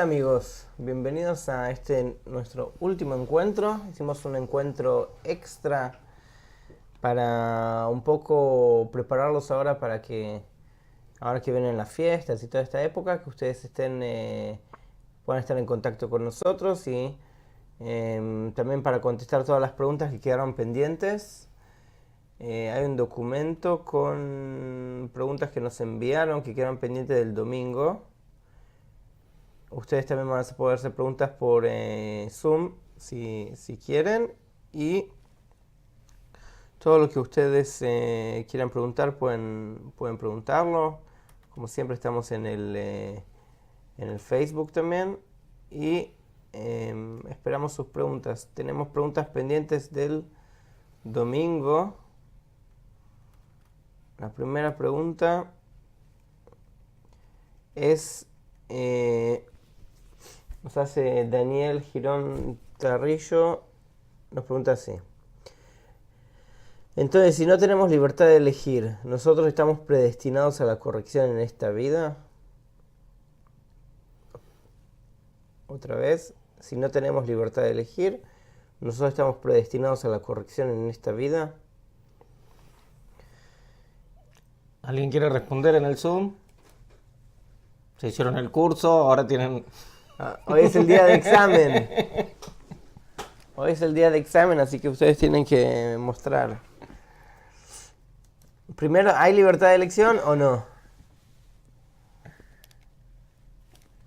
amigos, bienvenidos a nuestro último encuentro. Hicimos un encuentro extra para un poco prepararlos ahora para que, ahora que vienen las fiestas y toda esta época, que ustedes puedan estar en contacto con nosotros y también para contestar todas las preguntas que quedaron pendientes. Hay un documento con preguntas que nos enviaron que quedaron pendientes del domingo. Ustedes también van a poder hacer preguntas por Zoom si quieren, y todo lo que ustedes quieran preguntar pueden preguntarlo. Como siempre estamos en el Facebook también y esperamos sus preguntas. Tenemos preguntas pendientes del domingo. La primera pregunta es nos hace Daniel Girón Tarrillo, nos pregunta así: entonces, si no tenemos libertad de elegir, ¿nosotros estamos predestinados a la corrección en esta vida? Otra vez, si no tenemos libertad de elegir, ¿nosotros estamos predestinados a la corrección en esta vida? ¿Alguien quiere responder en el Zoom? Se hicieron el curso, ahora tienen... Hoy es el día de examen. Hoy es el día de examen, así que ustedes tienen que mostrar. Primero, ¿hay libertad de elección o no?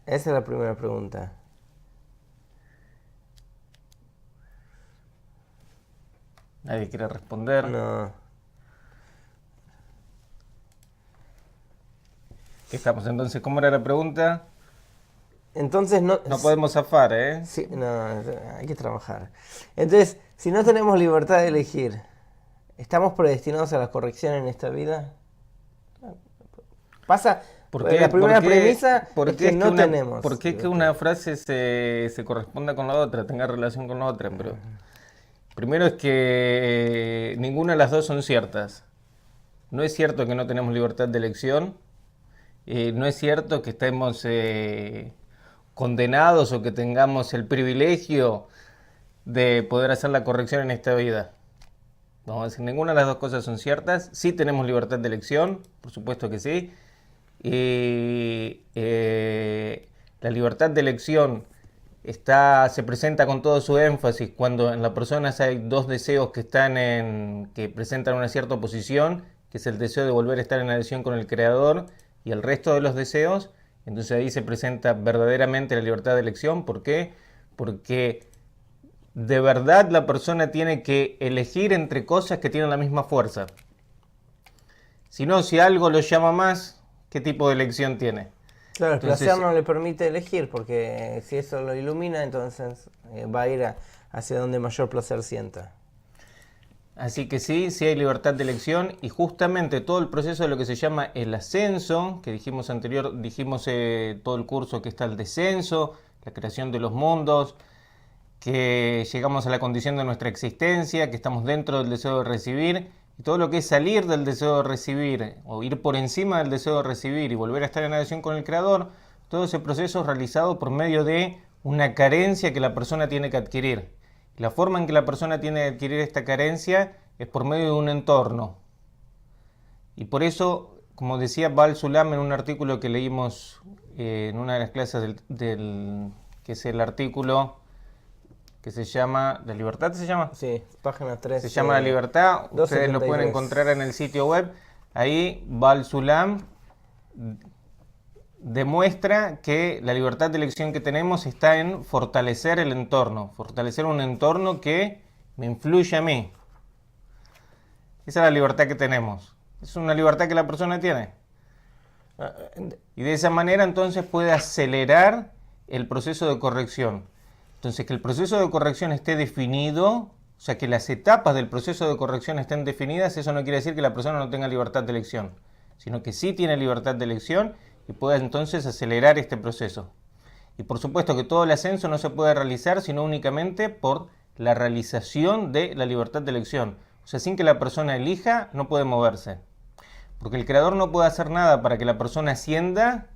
Esa es la primera pregunta. ¿Nadie quiere responder? No. ¿Qué estamos entonces? ¿Cómo era la pregunta? Entonces no podemos zafar, ¿eh? Sí, no, hay que trabajar. Entonces, si no tenemos libertad de elegir, ¿estamos predestinados a la corrección en esta vida? Pasa, la primera premisa es que no tenemos. ¿Por qué que una frase se corresponda con la otra, tenga relación con la otra? Pero primero es que ninguna de las dos son ciertas. No es cierto que no tenemos libertad de elección. No es cierto que estemos condenados o que tengamos el privilegio de poder hacer la corrección en esta vida. Vamos a decir, ninguna de las dos cosas son ciertas. Sí tenemos libertad de elección, por supuesto que sí. La libertad de elección se presenta con todo su énfasis cuando en las personas hay dos deseos que presentan una cierta oposición, que es el deseo de volver a estar en adhesión con el Creador y el resto de los deseos. Entonces ahí se presenta verdaderamente la libertad de elección. ¿Por qué? Porque de verdad la persona tiene que elegir entre cosas que tienen la misma fuerza. Si no, si algo lo llama más, ¿qué tipo de elección tiene? Claro, el placer no le permite elegir, porque si eso lo ilumina, entonces va a ir hacia donde mayor placer sienta. Así que sí hay libertad de elección, y justamente todo el proceso de lo que se llama el ascenso, que dijimos todo el curso que está el descenso, la creación de los mundos, que llegamos a la condición de nuestra existencia, que estamos dentro del deseo de recibir, y todo lo que es salir del deseo de recibir, o ir por encima del deseo de recibir y volver a estar en adhesión con el Creador, todo ese proceso es realizado por medio de una carencia que la persona tiene que adquirir. La forma en que la persona tiene que adquirir esta carencia es por medio de un entorno. Y por eso, como decía Baal Sulam en un artículo que leímos en una de las clases que es el artículo que se llama ¿La libertad se llama? Sí, página 3. Se llama La libertad, 273. Ustedes lo pueden encontrar en el sitio web. Ahí Baal Sulam demuestra que la libertad de elección que tenemos está en fortalecer el entorno, fortalecer un entorno que me influye a mí. Esa es la libertad que tenemos. Es una libertad que la persona tiene. Y de esa manera entonces puede acelerar el proceso de corrección. Entonces, que el proceso de corrección esté definido, o sea, que las etapas del proceso de corrección estén definidas, eso no quiere decir que la persona no tenga libertad de elección, sino que sí tiene libertad de elección y pueda entonces acelerar este proceso. Y por supuesto que todo el ascenso no se puede realizar sino únicamente por la realización de la libertad de elección. O sea, sin que la persona elija, no puede moverse. Porque el Creador no puede hacer nada para que la persona ascienda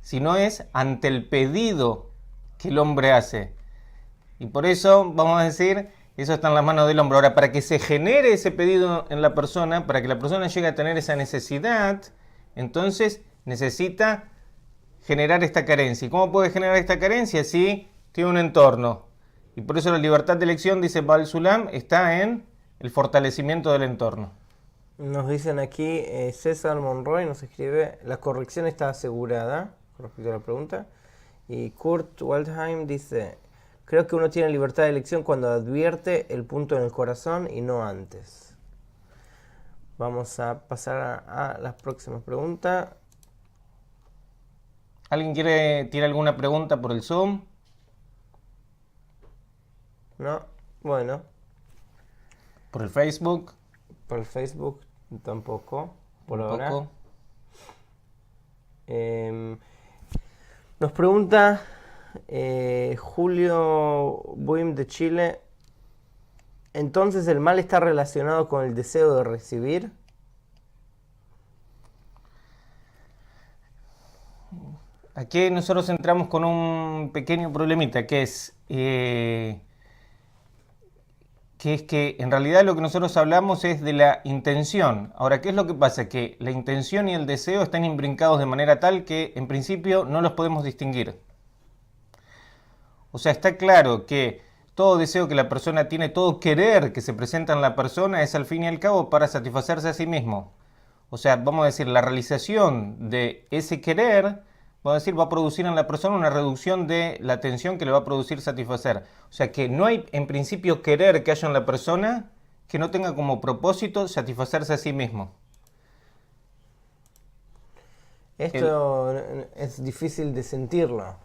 si no es ante el pedido que el hombre hace. Y por eso, vamos a decir, eso está en las manos del hombre. Ahora, para que se genere ese pedido en la persona, para que la persona llegue a tener esa necesidad, entonces necesita generar esta carencia. ¿Y cómo puede generar esta carencia? Si tiene un entorno. Y por eso la libertad de elección, dice Baal Sulam, está en el fortalecimiento del entorno. Nos dicen aquí, César Monroy nos escribe, la corrección está asegurada, con respecto a la pregunta. Y Kurt Waldheim dice, creo que uno tiene libertad de elección cuando advierte el punto en el corazón y no antes. Vamos a pasar a las próximas preguntas. ¿Alguien quiere tirar alguna pregunta por el Zoom? No, bueno. ¿Por el Facebook? Por el Facebook tampoco, por ahora. Tampoco. Nos pregunta Julio Buim de Chile, ¿entonces el mal está relacionado con el deseo de recibir? Aquí nosotros entramos con un pequeño problemita, que es que en realidad lo que nosotros hablamos es de la intención. Ahora, ¿qué es lo que pasa? Que la intención y el deseo están imbrincados de manera tal que en principio no los podemos distinguir. O sea, está claro que todo deseo que la persona tiene, todo querer que se presenta en la persona es al fin y al cabo para satisfacerse a sí mismo. O sea, vamos a decir, la realización de ese querer, vamos a decir, va a producir en la persona una reducción de la tensión que le va a producir satisfacer. O sea, que no hay en principio querer que haya en la persona que no tenga como propósito satisfacerse a sí mismo. Esto es difícil de sentirlo.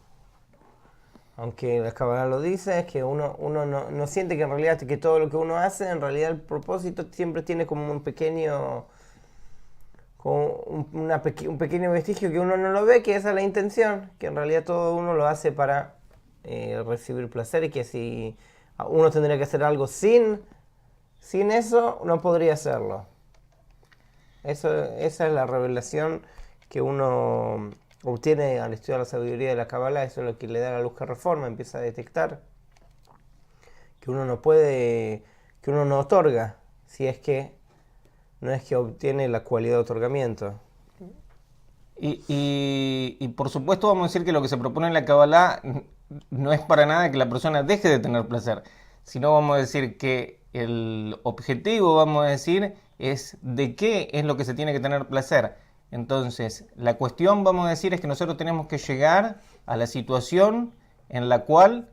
Aunque la Kabbalah lo dice, es que uno no siente que en realidad que todo lo que uno hace, en realidad el propósito siempre tiene como un pequeño un pequeño vestigio que uno no lo ve, que esa es la intención, que en realidad todo uno lo hace para recibir placer, y que si uno tendría que hacer algo sin eso, no podría hacerlo. Esa es la revelación que uno obtiene al estudiar la sabiduría de la Kabbalah. Eso es lo que le da la luz que reforma, empieza a detectar que uno no puede, que uno no otorga, si es que no es que obtiene la cualidad de otorgamiento. Y por supuesto vamos a decir que lo que se propone en la Kabbalah no es para nada que la persona deje de tener placer, sino vamos a decir que el objetivo, vamos a decir, es de qué es lo que se tiene que tener placer. Entonces, la cuestión, vamos a decir, es que nosotros tenemos que llegar a la situación en la cual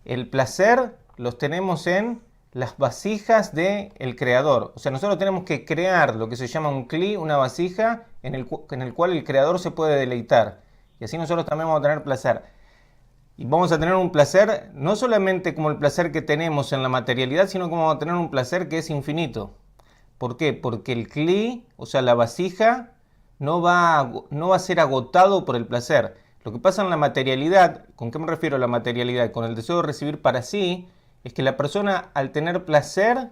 el placer los tenemos en las vasijas del creador. O sea, nosotros tenemos que crear lo que se llama un kli, una vasija, en el cual el creador se puede deleitar. Y así nosotros también vamos a tener placer. Y vamos a tener un placer, no solamente como el placer que tenemos en la materialidad, sino como vamos a tener un placer que es infinito. ¿Por qué? Porque el kli, o sea, la vasija, no va a ser agotado por el placer. Lo que pasa en la materialidad, ¿con qué me refiero a la materialidad? Con el deseo de recibir para sí, es que la persona al tener placer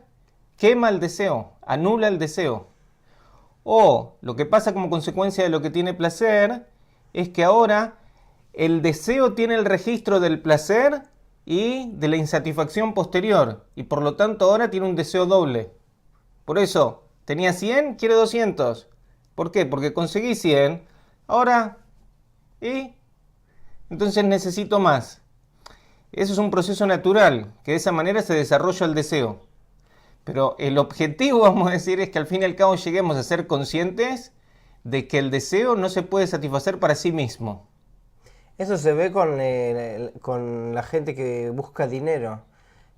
quema el deseo, anula el deseo. O lo que pasa como consecuencia de lo que tiene placer es que ahora el deseo tiene el registro del placer y de la insatisfacción posterior, y por lo tanto ahora tiene un deseo doble. Por eso, tenía 100, quiere 200. ¿Por qué? Porque conseguí 100, ahora, entonces necesito más. Eso es un proceso natural, que de esa manera se desarrolla el deseo. Pero el objetivo, vamos a decir, es que al fin y al cabo lleguemos a ser conscientes de que el deseo no se puede satisfacer para sí mismo. Eso se ve con la gente que busca dinero.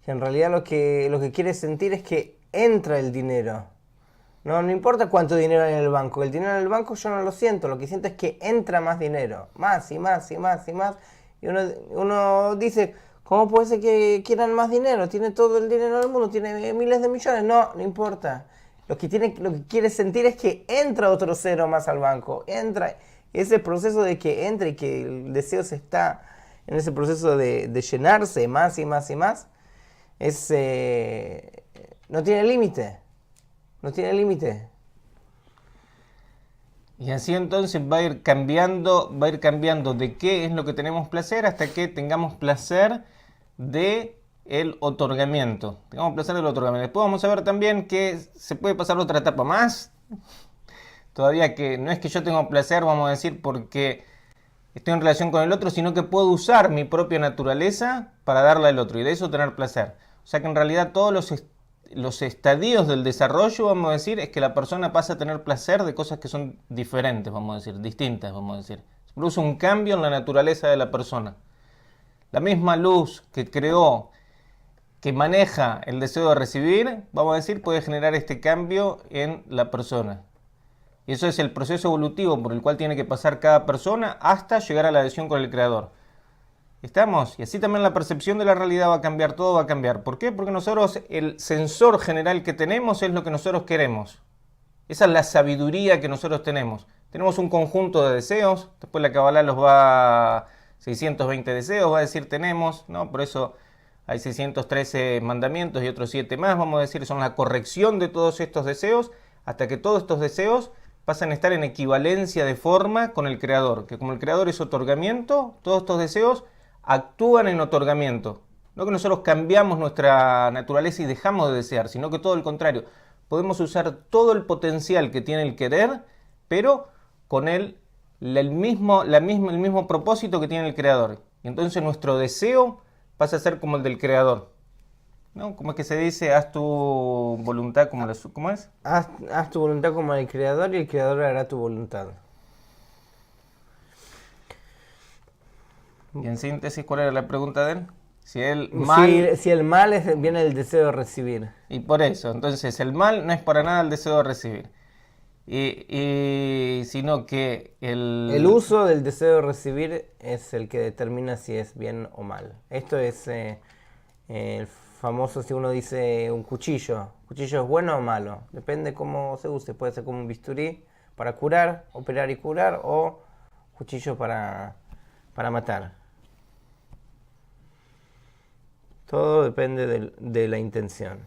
Que en realidad lo que quiere sentir es que entra el dinero. No importa cuánto dinero hay en el banco. El dinero en el banco yo no lo siento. Lo que siento es que entra más dinero. Más y más y más y más. Y uno dice, ¿cómo puede ser que quieran más dinero? Tiene todo el dinero del mundo, tiene miles de millones. No importa. Lo que quiere sentir es que entra otro cero más al banco. Entra. Ese proceso de que entre y que el deseo se está en ese proceso de llenarse más y más y más, no tiene límite. No tiene límite. Y así entonces va a ir cambiando de qué es lo que tenemos placer hasta que tengamos placer de el otorgamiento. Tengamos placer del otorgamiento. Después vamos a ver también que se puede pasar otra etapa más. Todavía que no es que yo tenga placer, vamos a decir, porque estoy en relación con el otro, sino que puedo usar mi propia naturaleza para darle al otro y de eso tener placer. O sea que en realidad todos los estadios del desarrollo, vamos a decir, es que la persona pasa a tener placer de cosas que son diferentes, vamos a decir, distintas, vamos a decir. Se produce un cambio en la naturaleza de la persona. La misma luz que creó, que maneja el deseo de recibir, vamos a decir, puede generar este cambio en la persona. Y eso es el proceso evolutivo por el cual tiene que pasar cada persona hasta llegar a la adhesión con el Creador. ¿Estamos? Y así también la percepción de la realidad va a cambiar, todo va a cambiar. ¿Por qué? Porque nosotros, el sensor general que tenemos es lo que nosotros queremos. Esa es la sabiduría que nosotros tenemos. Tenemos un conjunto de deseos, después la Kabbalah los va 620 deseos, va a decir tenemos, ¿no? Por eso hay 613 mandamientos y otros 7 más, vamos a decir, son la corrección de todos estos deseos, hasta que todos estos deseos pasan a estar en equivalencia de forma con el Creador, que como el Creador es otorgamiento, todos estos deseos actúan en otorgamiento. No que nosotros cambiamos nuestra naturaleza y dejamos de desear, sino que todo el contrario. Podemos usar todo el potencial que tiene el querer, pero con el mismo propósito que tiene el Creador. Y entonces nuestro deseo pasa a ser como el del Creador. ¿No? ¿Cómo es que se dice? Haz tu voluntad como la... ¿Cómo es? Haz tu voluntad como el Creador y el Creador hará tu voluntad. Y en síntesis, ¿cuál era la pregunta de él? Si el mal... Si el mal viene del deseo de recibir. Y por eso, entonces el mal no es para nada el deseo de recibir. Sino que el uso del deseo de recibir es el que determina si es bien o mal. Esto es el famoso, si uno dice un cuchillo. ¿Cuchillo es bueno o malo? Depende cómo se use. Puede ser como un bisturí para curar, operar y curar, o cuchillo para matar. Todo depende de la intención.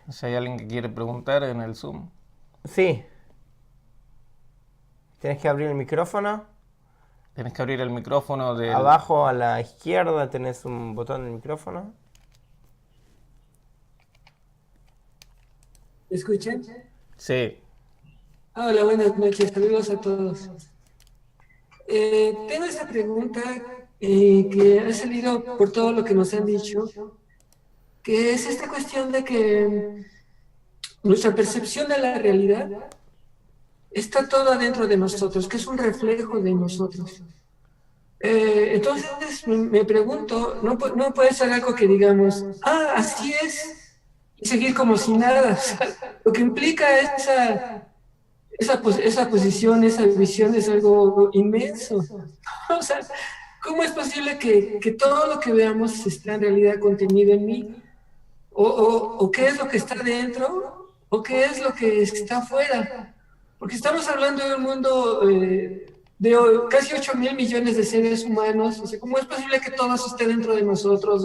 Si hay alguien que quiere preguntar en el Zoom. Sí. Tienes que abrir el micrófono. Tienes que abrir el micrófono del... Abajo a la izquierda tenés un botón del micrófono. ¿Me escuchan? Sí. Hola, buenas noches. Saludos a todos. Tengo esta pregunta que ha salido por todo lo que nos han dicho, que es esta cuestión de que nuestra percepción de la realidad está todo adentro de nosotros, que es un reflejo de nosotros. Entonces me pregunto, ¿no puede ser algo que digamos, así es, y seguir como si nada? O sea, lo que implica esa posición, esa visión es algo inmenso. O sea, ¿cómo es posible que todo lo que veamos está en realidad contenido en mí? ¿O qué es lo que está dentro? ¿O qué es lo que está afuera? Porque estamos hablando de un mundo de casi 8.000 millones de seres humanos. O sea, ¿cómo es posible que todo eso esté dentro de nosotros?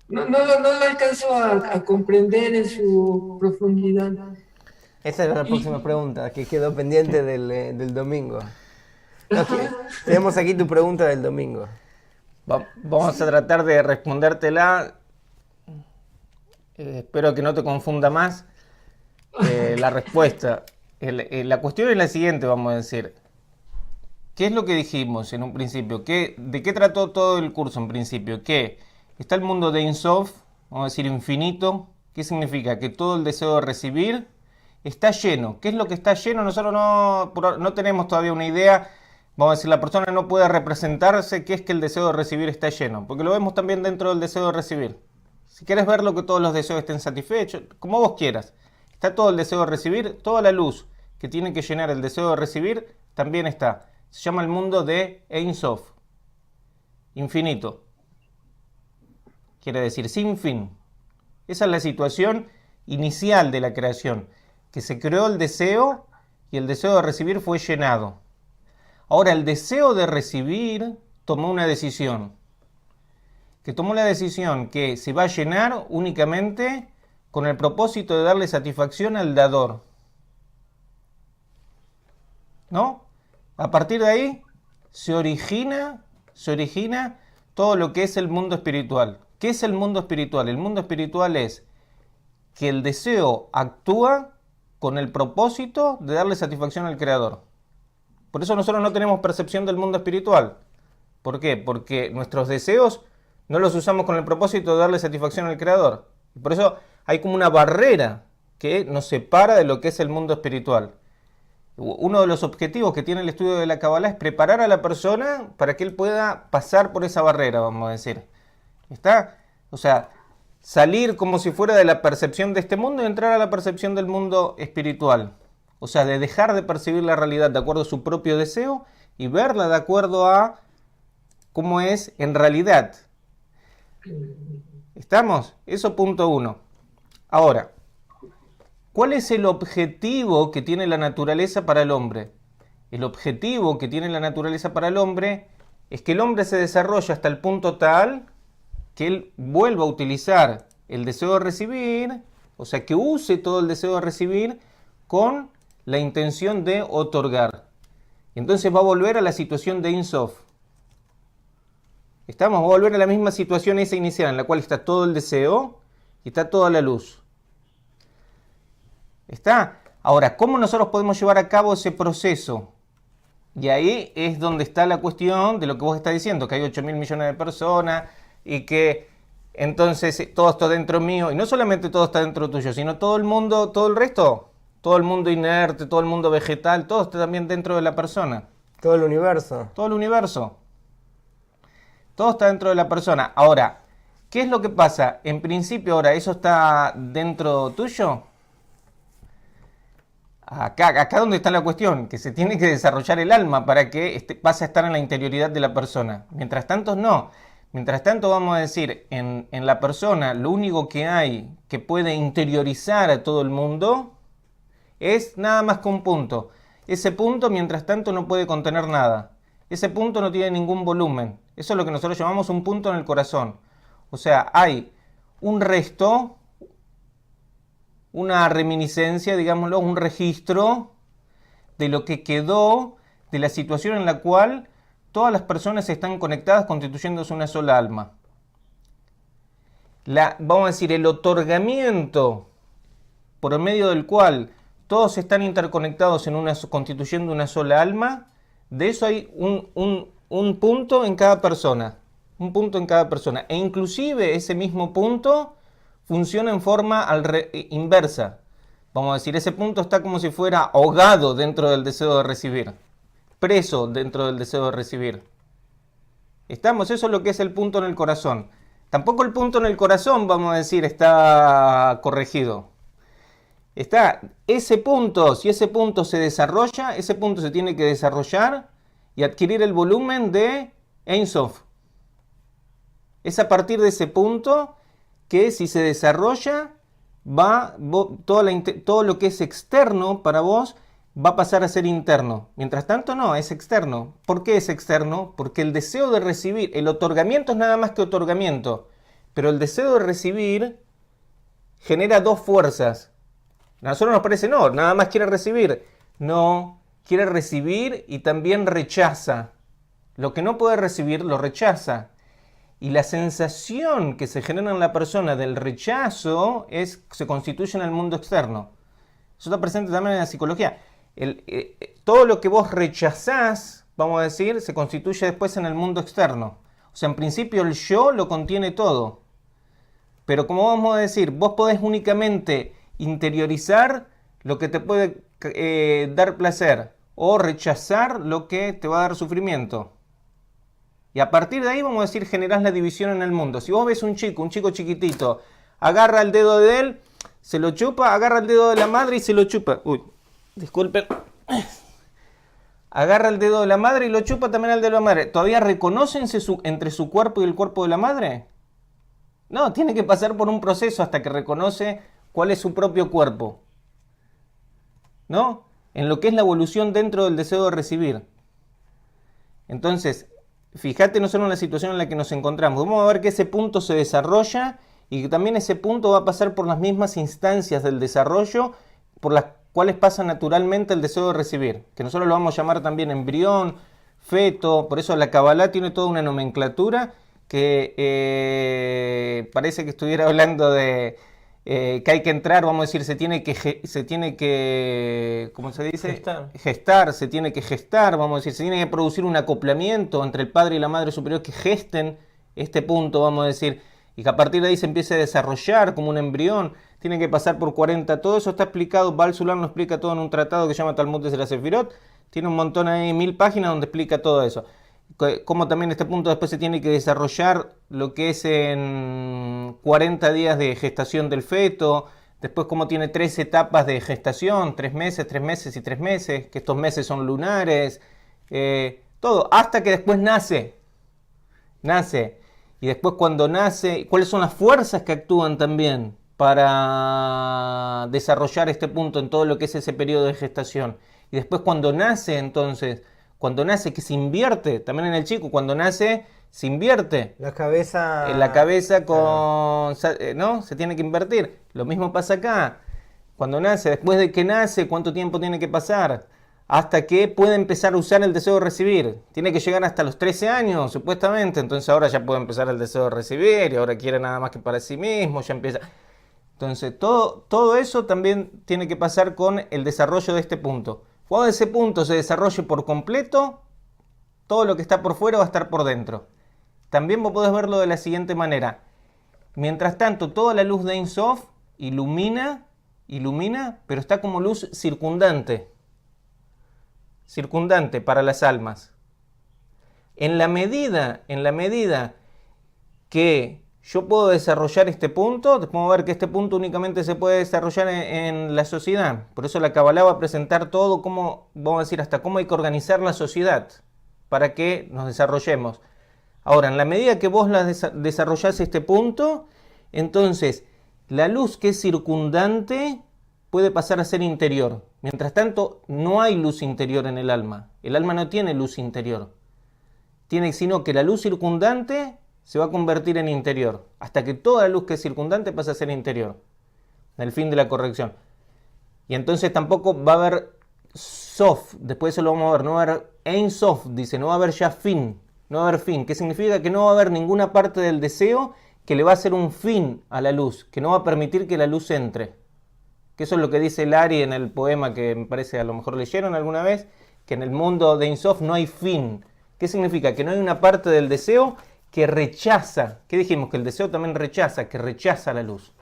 No lo alcanzo a comprender en su profundidad. Esa era la próxima pregunta, que quedó pendiente del domingo. Okay. Tenemos aquí tu pregunta del domingo. Vamos a tratar de respondértela. Espero que no te confunda más la respuesta. La cuestión es la siguiente, vamos a decir. ¿Qué es lo que dijimos en un principio? ¿De qué trató todo el curso en principio? Que está el mundo de Ein Sof, vamos a decir infinito. ¿Qué significa? Que todo el deseo de recibir está lleno. ¿Qué es lo que está lleno? Nosotros no tenemos todavía una idea. Vamos a decir, la persona no puede representarse qué es que el deseo de recibir está lleno. Porque lo vemos también dentro del deseo de recibir. Si quieres verlo, que todos los deseos estén satisfechos, como vos quieras. Está todo el deseo de recibir, toda la luz que tiene que llenar el deseo de recibir, también está. Se llama el mundo de Ein Sof. Infinito. Quiere decir sin fin. Esa es la situación inicial de la creación. Que se creó el deseo y el deseo de recibir fue llenado. Ahora el deseo de recibir tomó una decisión. Que tomó la decisión que se va a llenar únicamente con el propósito de darle satisfacción al dador. ¿no? A partir de ahí se origina todo lo que es el mundo espiritual. ¿Qué es el mundo espiritual? El mundo espiritual es que el deseo actúa con el propósito de darle satisfacción al Creador. Por eso nosotros no tenemos percepción del mundo espiritual. ¿Por qué? Porque nuestros deseos no los usamos con el propósito de darle satisfacción al Creador. Y por eso hay como una barrera que nos separa de lo que es el mundo espiritual. Uno de los objetivos que tiene el estudio de la Kabbalah es preparar a la persona para que él pueda pasar por esa barrera, vamos a decir. ¿Está? O sea, salir como si fuera de la percepción de este mundo y entrar a la percepción del mundo espiritual. O sea, de dejar de percibir la realidad de acuerdo a su propio deseo y verla de acuerdo a cómo es en realidad. ¿Estamos? Eso punto 1. Ahora, ¿cuál es el objetivo que tiene la naturaleza para el hombre? El objetivo que tiene la naturaleza para el hombre es que el hombre se desarrolle hasta el punto tal que él vuelva a utilizar el deseo de recibir, o sea, que use todo el deseo de recibir con la intención de otorgar. Y entonces va a volver a la situación de Ein Sof. Va a volver a la misma situación esa inicial, en la cual está todo el deseo y está toda la luz. ¿Está? Ahora, ¿cómo nosotros podemos llevar a cabo ese proceso? Y ahí es donde está la cuestión de lo que vos estás diciendo, que hay 8.000 millones de personas y que entonces todo está dentro mío, y no solamente todo está dentro tuyo, sino todo el mundo, todo el resto, todo el mundo inerte, todo el mundo vegetal, todo está también dentro de la persona. Todo el universo. Todo el universo. Todo está dentro de la persona. Ahora, ¿qué es lo que pasa? En principio, ahora, ¿eso está dentro tuyo? Acá donde está la cuestión, que se tiene que desarrollar el alma para que pase a estar en la interioridad de la persona. Mientras tanto, no. Mientras tanto, vamos a decir, en la persona lo único que hay que puede interiorizar a todo el mundo es nada más que un punto. Ese punto, mientras tanto, no puede contener nada. Ese punto no tiene ningún volumen. Eso es lo que nosotros llamamos un punto en el corazón. O sea, hay un resto, una reminiscencia, digámoslo, un registro de lo que quedó de la situación en la cual todas las personas están conectadas constituyéndose una sola alma. Vamos a decir, el otorgamiento por medio del cual todos están interconectados constituyendo una sola alma, de eso hay un punto en cada persona. Un punto en cada persona. E inclusive ese mismo punto funciona en forma inversa. Vamos a decir, ese punto está como si fuera ahogado dentro del deseo de recibir. Preso dentro del deseo de recibir. Eso es lo que es el punto en el corazón. Tampoco el punto en el corazón, vamos a decir, está corregido. Está ese punto, si ese punto se desarrolla, ese punto se tiene que desarrollar y adquirir el volumen de Ein Sof. Es a partir de ese punto que si se desarrolla, todo lo que es externo para vos va a pasar a ser interno. Mientras tanto no, es externo. ¿Por qué es externo? Porque el deseo de recibir, el otorgamiento es nada más que otorgamiento, pero el deseo de recibir genera dos fuerzas. A nosotros nos parece, no, nada más quiere recibir. No, quiere recibir y también rechaza. Lo que no puede recibir, lo rechaza. Y la sensación que se genera en la persona del rechazo se constituye en el mundo externo. Eso está presente también en la psicología. Todo lo que vos rechazás, vamos a decir, se constituye después en el mundo externo. O sea, en principio el yo lo contiene todo. Pero como vamos a decir, vos podés únicamente interiorizar lo que te puede dar placer o rechazar lo que te va a dar sufrimiento. Y a partir de ahí, vamos a decir, generás la división en el mundo. Si vos ves un chico chiquitito, agarra el dedo de él, se lo chupa, agarra el dedo de la madre y se lo chupa. Uy, disculpen. Agarra el dedo de la madre y lo chupa también al dedo de la madre. ¿Todavía reconócense entre su cuerpo y el cuerpo de la madre? No, tiene que pasar por un proceso hasta que reconoce cuál es su propio cuerpo. ¿No? En lo que es la evolución dentro del deseo de recibir. Entonces, fíjate no solo en la situación en la que nos encontramos. Vamos a ver que ese punto se desarrolla y que también ese punto va a pasar por las mismas instancias del desarrollo por las cuáles pasan naturalmente el deseo de recibir, que nosotros lo vamos a llamar también embrión, feto. Por eso la Kabbalah tiene toda una nomenclatura que parece que estuviera hablando de que hay que entrar, vamos a decir, se tiene que, ¿cómo se dice? Gestar, se tiene que gestar, vamos a decir, se tiene que producir un acoplamiento entre el padre y la madre superior que gesten este punto, vamos a decir, y que a partir de ahí se empiece a desarrollar como un embrión. Tiene que pasar por 40, todo eso está explicado, Baal Sulam lo explica todo en un tratado que se llama Talmud de la Sefirot, tiene un montón ahí, 1000 páginas donde explica todo eso. Cómo también este punto después se tiene que desarrollar lo que es en 40 días de gestación del feto, después cómo tiene 3 etapas de gestación, 3 meses, 3 meses y 3 meses, que estos meses son lunares, todo, hasta que después nace. Y después cuando nace, ¿cuáles son las fuerzas que actúan también para desarrollar este punto en todo lo que es ese periodo de gestación? Y después cuando nace, entonces, cuando nace, que se invierte, también en el chico, cuando nace, se invierte. La cabeza... En la cabeza con... ¿no? Se tiene que invertir. Lo mismo pasa acá. Cuando nace, después de que nace, ¿cuánto tiempo tiene que pasar? Hasta que puede empezar a usar el deseo de recibir. Tiene que llegar hasta los 13 años, supuestamente. Entonces ahora ya puede empezar el deseo de recibir y ahora quiere nada más que para sí mismo, ya empieza... Entonces todo eso también tiene que pasar con el desarrollo de este punto. Cuando ese punto se desarrolle por completo, todo lo que está por fuera va a estar por dentro. También vos podés verlo de la siguiente manera. Mientras tanto, toda la luz de Ein Sof ilumina, pero está como luz circundante para las almas. En la medida que yo puedo desarrollar este punto, después ver que este punto únicamente se puede desarrollar en la sociedad. Por eso la Kabbalah va a presentar todo, cómo, vamos a decir, hasta cómo hay que organizar la sociedad para que nos desarrollemos. Ahora, en la medida que vos desarrollás este punto, entonces la luz que es circundante puede pasar a ser interior. Mientras tanto, no hay luz interior en el alma. El alma no tiene luz interior. Tiene sino que la luz circundante se va a convertir en interior, hasta que toda la luz que es circundante pasa a ser interior, en el fin de la corrección. Y entonces tampoco va a haber sof, después eso lo vamos a ver, no va a haber ein sof, dice, no va a haber ya fin, no va a haber fin, que significa que no va a haber ninguna parte del deseo que le va a hacer un fin a la luz, que no va a permitir que la luz entre. Que eso es lo que dice Lari en el poema que me parece a lo mejor leyeron alguna vez, que en el mundo de Ein Sof no hay fin. ¿Qué significa? Que no hay una parte del deseo que rechaza, ¿qué dijimos? Que el deseo también rechaza, que rechaza la luz.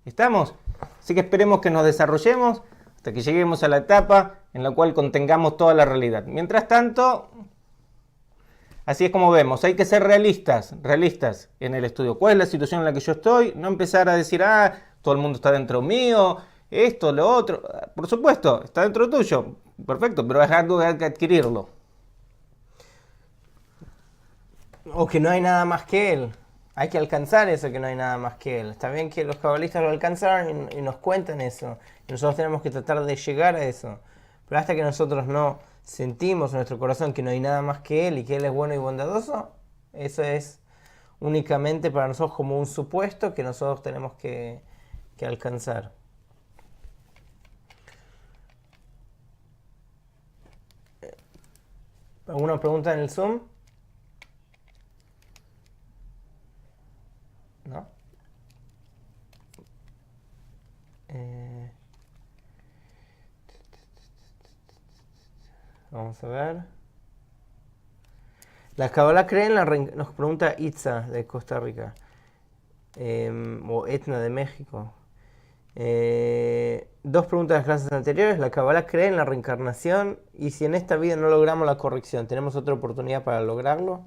¿Estamos? Así que esperemos que nos desarrollemos hasta que lleguemos a la etapa en la cual contengamos toda la realidad. Mientras tanto, así es como vemos, hay que ser realistas en el estudio. ¿Cuál es la situación en la que yo estoy? No empezar a decir, todo el mundo está dentro mío, esto, lo otro. Por supuesto, está dentro tuyo, perfecto, pero es algo que hay que adquirirlo. O que no hay nada más que él. Hay que alcanzar eso, que no hay nada más que él. Está bien que los cabalistas lo alcanzaron y nos cuentan eso. Y nosotros tenemos que tratar de llegar a eso. Pero hasta que nosotros no sentimos en nuestro corazón que no hay nada más que él y que él es bueno y bondadoso, eso es únicamente para nosotros como un supuesto que nosotros tenemos que alcanzar. ¿Alguna pregunta en el Zoom? ¿No? Vamos a ver. ¿La Kabbalah cree en la reencarnación? Nos pregunta Itza de Costa Rica. O Etna de México. Dos preguntas de las clases anteriores. ¿La Kabbalah cree en la reencarnación? Y si en esta vida no logramos la corrección, ¿tenemos otra oportunidad para lograrlo?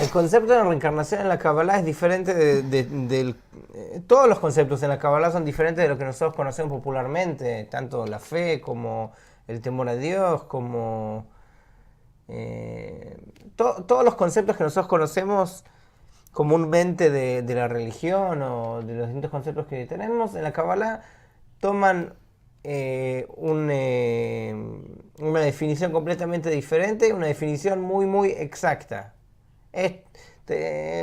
El concepto de la reencarnación en la Kabbalah es diferente todos los conceptos en la Kabbalah son diferentes de lo que nosotros conocemos popularmente, tanto la fe como el temor a Dios, como todos los conceptos que nosotros conocemos comúnmente de la religión o de los distintos conceptos que tenemos en la Kabbalah toman una definición completamente diferente, una definición muy, muy exacta.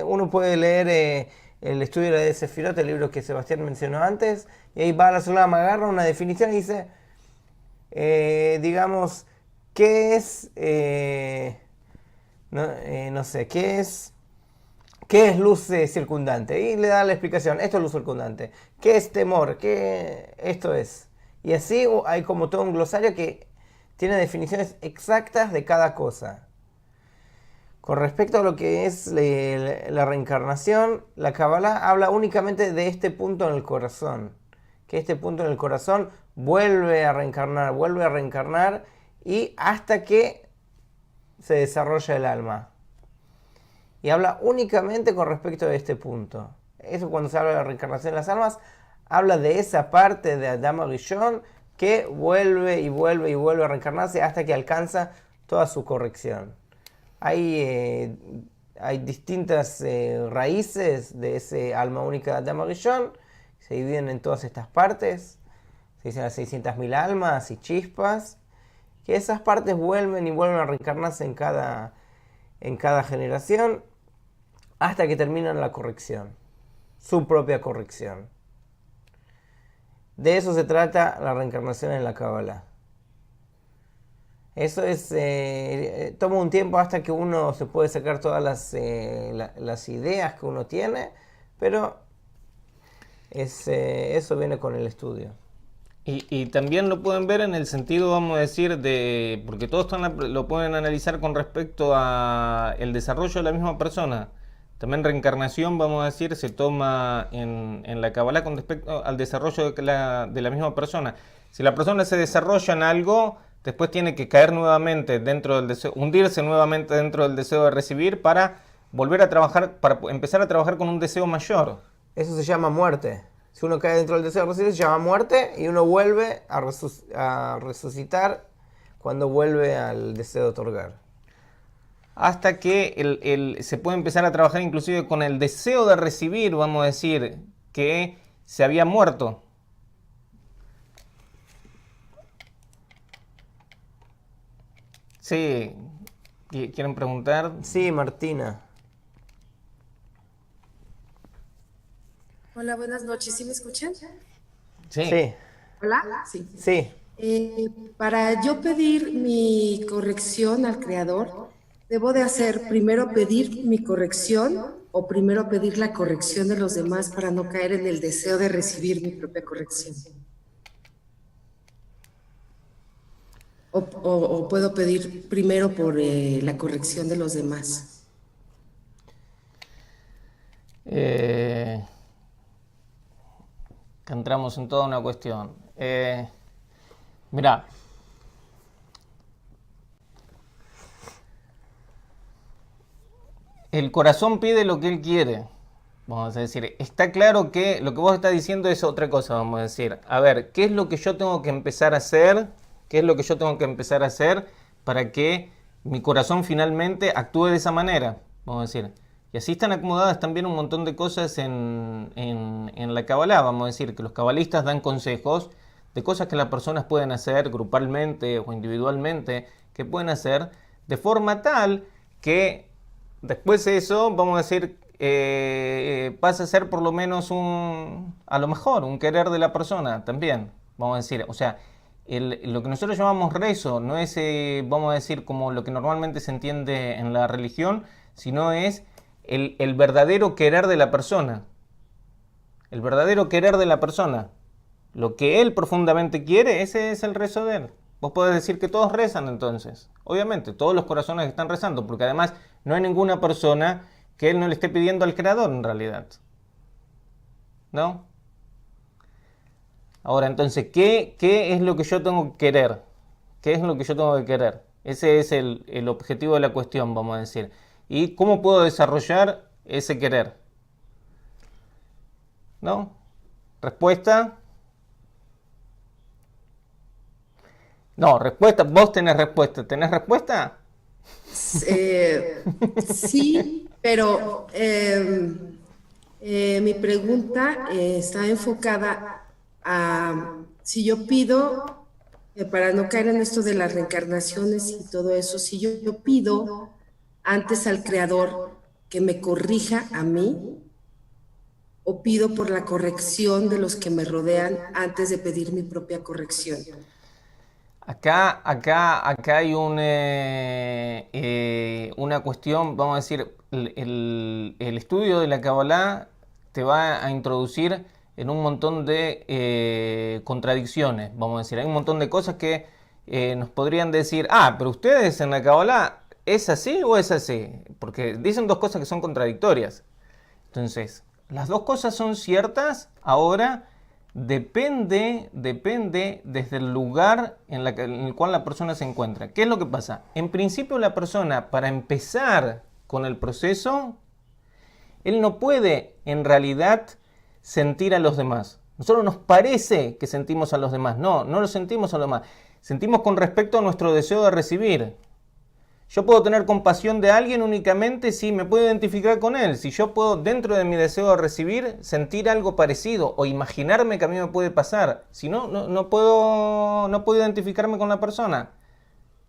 Uno puede leer el estudio de Sefirot, el libro que Sebastián mencionó antes, y ahí Baal HaSulam agarra una definición y dice, digamos, ¿qué es, no sé, qué es luz circundante? Y le da la explicación, esto es luz circundante. ¿Qué es temor? ¿Qué esto es? Y así hay como todo un glosario que tiene definiciones exactas de cada cosa. Con respecto a lo que es la reencarnación, la Kabbalah habla únicamente de este punto en el corazón. Que este punto en el corazón vuelve a reencarnar y hasta que se desarrolla el alma. Y habla únicamente con respecto a este punto. Eso, cuando se habla de la reencarnación de las almas, habla de esa parte de Adam Rishon que vuelve y vuelve y vuelve a reencarnarse hasta que alcanza toda su corrección. Hay distintas raíces de ese alma única de Adam Rishon, se dividen en todas estas partes, se dicen las 600.000 almas y chispas, que esas partes vuelven y vuelven a reencarnarse en cada generación hasta que terminan la corrección, su propia corrección. De eso se trata la reencarnación en la Kabbalah. Eso es, toma un tiempo hasta que uno se puede sacar todas las ideas que uno tiene, pero eso viene con el estudio. Y también lo pueden ver en el sentido, vamos a decir, porque todo esto lo pueden analizar con respecto a el desarrollo de la misma persona. También reencarnación, vamos a decir, se toma en la Kabbalah con respecto al desarrollo de la misma persona. Si la persona se desarrolla en algo, después tiene que caer nuevamente dentro del deseo, hundirse nuevamente dentro del deseo de recibir para volver a trabajar, para empezar a trabajar con un deseo mayor. Eso se llama muerte. Si uno cae dentro del deseo de recibir, se llama muerte, y uno vuelve a resucitar cuando vuelve al deseo de otorgar. Hasta que se puede empezar a trabajar inclusive con el deseo de recibir, vamos a decir, que se había muerto. Sí, ¿quieren preguntar? Sí, Martina. Hola, buenas noches. ¿Sí me escuchan? Sí. Hola. Sí. Sí. Para yo pedir mi corrección al Creador, ¿debo de hacer primero pedir mi corrección o primero pedir la corrección de los demás para no caer en el deseo de recibir mi propia corrección? ¿O puedo pedir primero por la corrección de los demás? Que entramos en toda una cuestión. Mirá, el corazón pide lo que él quiere. Vamos a decir, está claro que lo que vos estás diciendo es otra cosa, vamos a decir. A ver, ¿qué es lo que yo tengo que empezar a hacer? ¿Qué es lo que yo tengo que empezar a hacer para que mi corazón finalmente actúe de esa manera? Vamos a decir. Y así están acomodadas también un montón de cosas en la Kabbalah. Vamos a decir que los cabalistas dan consejos de cosas que las personas pueden hacer grupalmente o individualmente, que pueden hacer de forma tal que después de eso, vamos a decir, pasa a ser por lo menos a lo mejor, un querer de la persona también. Vamos a decir, o sea, lo que nosotros llamamos rezo no es, vamos a decir, como lo que normalmente se entiende en la religión, sino es el verdadero querer de la persona. El verdadero querer de la persona. Lo que él profundamente quiere, ese es el rezo de él. Vos podés decir que todos rezan entonces. Obviamente, todos los corazones están rezando, porque además no hay ninguna persona que él no le esté pidiendo al Creador en realidad. ¿No? Ahora, entonces, ¿qué es lo que yo tengo que querer? ¿Qué es lo que yo tengo que querer? Ese es el objetivo de la cuestión, vamos a decir. ¿Y cómo puedo desarrollar ese querer? ¿No? Respuesta. No, respuesta. Vos tenés respuesta. ¿Tenés respuesta? Sí, pero mi pregunta está enfocada a si yo pido, para no caer en esto de las reencarnaciones y todo eso, si yo pido antes al Creador que me corrija a mí, o pido por la corrección de los que me rodean antes de pedir mi propia corrección. Acá hay una cuestión, vamos a decir, el estudio de la Kabbalah te va a introducir en un montón de contradicciones, vamos a decir. Hay un montón de cosas que nos podrían decir, pero ustedes en la Kabbalah, ¿es así o es así? Porque dicen dos cosas que son contradictorias. Entonces, las dos cosas son ciertas, ahora depende desde el lugar en el cual la persona se encuentra. ¿Qué es lo que pasa? En principio la persona, para empezar con el proceso, él no puede en realidad sentir a los demás. Nosotros nos parece que sentimos a los demás. No lo sentimos a los demás. Sentimos con respecto a nuestro deseo de recibir. Yo puedo tener compasión de alguien únicamente si me puedo identificar con él. Si yo puedo, dentro de mi deseo de recibir, sentir algo parecido o imaginarme que a mí me puede pasar. Si no, no puedo identificarme con la persona.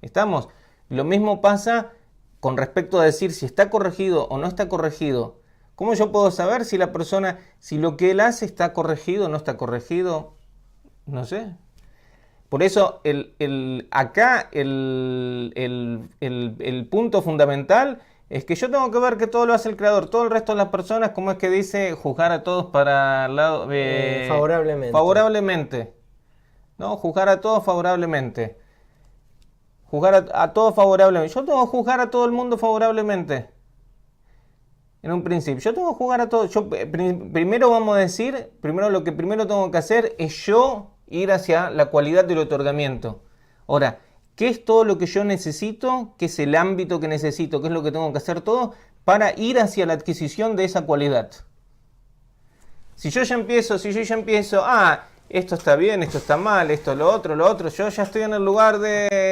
¿Estamos? Lo mismo pasa con respecto a decir si está corregido o no está corregido. ¿Cómo yo puedo saber si la persona, si lo que él hace está corregido o no está corregido? No sé. Por eso acá el punto fundamental es que yo tengo que ver que todo lo hace el Creador. Todo el resto de las personas, ¿cómo es que dice? Juzgar a todos para el lado... favorablemente. Favorablemente. ¿No? Juzgar a todos favorablemente. Juzgar a todos favorablemente. Yo tengo que juzgar a todo el mundo favorablemente. En un principio. Yo tengo que juzgar a todos. Primero vamos a decir, lo que primero tengo que hacer es yo ir hacia la cualidad del otorgamiento. Ahora, ¿qué es todo lo que yo necesito? ¿Qué es el ámbito que necesito? ¿Qué es lo que tengo que hacer todo para ir hacia la adquisición de esa cualidad? Si yo ya empiezo, esto está bien, esto está mal, esto, lo otro, yo ya estoy en el lugar de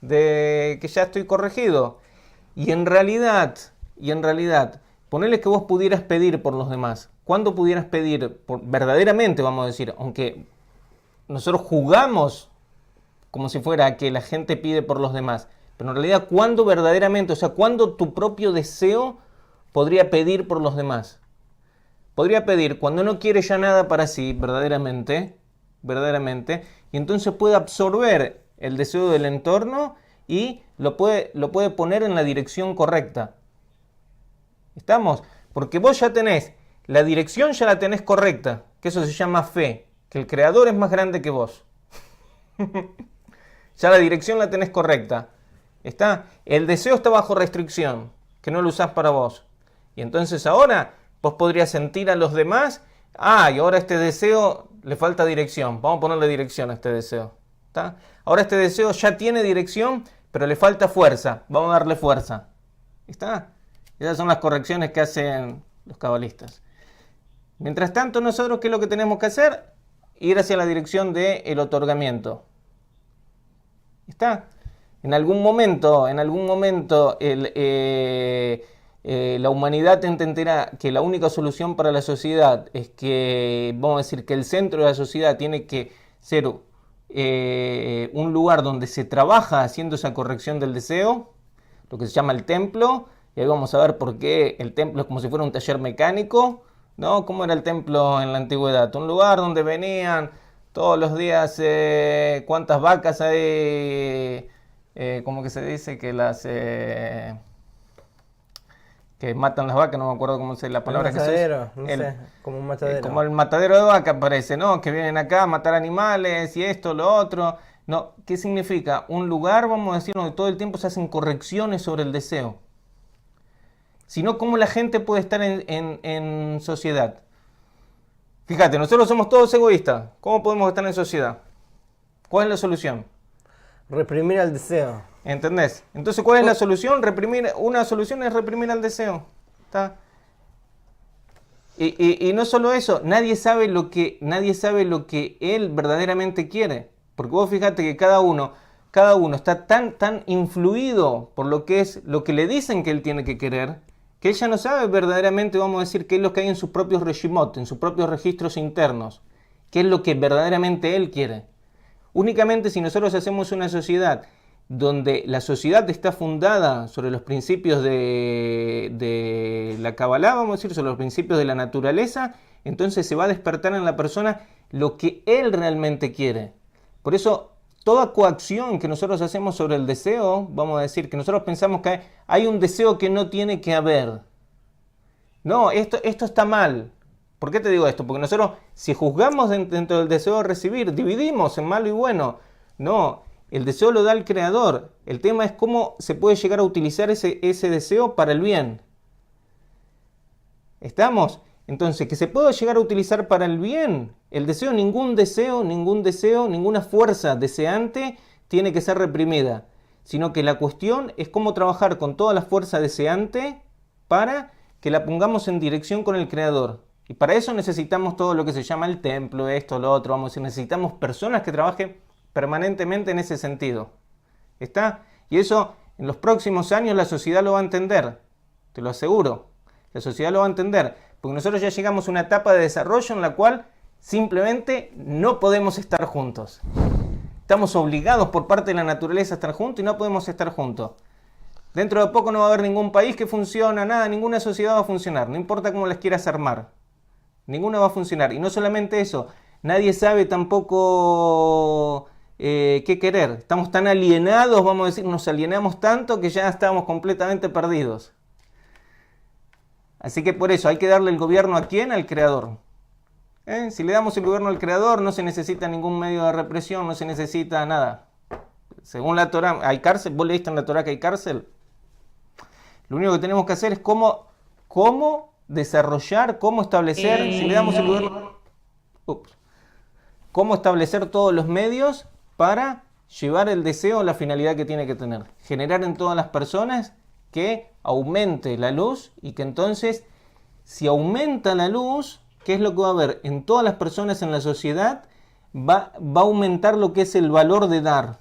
que ya estoy corregido. Y en realidad, ponele que vos pudieras pedir por los demás. ¿Cuándo pudieras pedir? Verdaderamente, vamos a decir, aunque nosotros jugamos como si fuera que la gente pide por los demás, pero en realidad, ¿cuándo verdaderamente, o sea, cuándo tu propio deseo podría pedir por los demás? Podría pedir cuando no quiere ya nada para sí, verdaderamente, y entonces puede absorber el deseo del entorno y lo puede poner en la dirección correcta. ¿Estamos? Porque vos ya tenés, la dirección ya la tenés correcta, que eso se llama fe, que el Creador es más grande que vos. Ya la dirección la tenés correcta. ¿Está? El deseo está bajo restricción, que no lo usás para vos. Y entonces ahora vos podrías sentir a los demás, y ahora este deseo le falta dirección. Vamos a ponerle dirección a este deseo. ¿Está? Ahora este deseo ya tiene dirección, pero le falta fuerza. Vamos a darle fuerza. ¿Está? Esas son las correcciones que hacen los cabalistas. Mientras tanto, nosotros, ¿qué es lo que tenemos que hacer? Ir hacia la dirección del otorgamiento. ¿Está? En algún momento la humanidad entenderá que la única solución para la sociedad es que, vamos a decir, que el centro de la sociedad tiene que ser un lugar donde se trabaja haciendo esa corrección del deseo, lo que se llama el templo, y ahí vamos a ver por qué el templo es como si fuera un taller mecánico, ¿no? ¿Cómo era el templo en la antigüedad? Un lugar donde venían todos los días, ¿cuántas vacas hay? ¿Cómo que se dice? Que las... que matan las vacas, no me acuerdo cómo se la palabra que se usa. No sé, como un matadero. Como el matadero de vaca parece, ¿no? Que vienen acá a matar animales y esto, lo otro. No, ¿qué significa? Un lugar, vamos a decir, donde todo el tiempo se hacen correcciones sobre el deseo. Sino cómo la gente puede estar en sociedad. Fíjate, nosotros somos todos egoístas. ¿Cómo podemos estar en sociedad? ¿Cuál es la solución? Reprimir al deseo. ¿Entendés? Entonces, ¿cuál es la solución? Una solución es reprimir al deseo. ¿Está? Y no solo eso, nadie sabe lo que él verdaderamente quiere. Porque vos fíjate que cada uno está tan influido por lo que le dicen que él tiene que querer, que él ya no sabe verdaderamente, vamos a decir, qué es lo que hay en sus propios regimot, en sus propios registros internos. qué es lo que verdaderamente él quiere. Únicamente si nosotros hacemos una sociedad donde la sociedad está fundada sobre los principios de la Kabbalah, vamos a decir, sobre los principios de la naturaleza, entonces se va a despertar en la persona lo que él realmente quiere. Por eso, toda coacción que nosotros hacemos sobre el deseo, vamos a decir, que nosotros pensamos que hay un deseo que no tiene que haber. No, esto está mal. ¿Por qué te digo esto? Porque nosotros, si juzgamos dentro del deseo de recibir, dividimos en malo y bueno. No, el deseo lo da el Creador. El tema es cómo se puede llegar a utilizar ese deseo para el bien. ¿Estamos? Entonces, que se pueda llegar a utilizar para el bien. El deseo, ninguna fuerza deseante tiene que ser reprimida. Sino que la cuestión es cómo trabajar con toda la fuerza deseante para que la pongamos en dirección con el Creador. Y para eso necesitamos todo lo que se llama el templo, esto, lo otro. Vamos a decir, necesitamos personas que trabajen permanentemente en ese sentido. ¿Está? Y eso en los próximos años la sociedad lo va a entender. Te lo aseguro. La sociedad lo va a entender. Porque nosotros ya llegamos a una etapa de desarrollo en la cual simplemente no podemos estar juntos. Estamos obligados por parte de la naturaleza a estar juntos y no podemos estar juntos. Dentro de poco no va a haber ningún país que funcione, nada, ninguna sociedad va a funcionar. No importa cómo las quieras armar. Ninguna va a funcionar. Y no solamente eso, nadie sabe tampoco qué querer. Estamos tan alienados, vamos a decir, nos alienamos tanto que ya estamos completamente perdidos. Así que por eso hay que darle el gobierno ¿a quién? Al Creador. Si le damos el gobierno al Creador, no se necesita ningún medio de represión, no se necesita nada. Según la Torá, ¿hay cárcel? ¿Vos leíste en la Torá que hay cárcel? Lo único que tenemos que hacer es cómo desarrollar, cómo establecer, si le damos el gobierno, cómo establecer todos los medios para llevar el deseo a la finalidad que tiene que tener. Generar en todas las personas que aumente la luz y que entonces, si aumenta la luz, ¿qué es lo que va a haber? En todas las personas en la sociedad va a aumentar lo que es el valor de dar.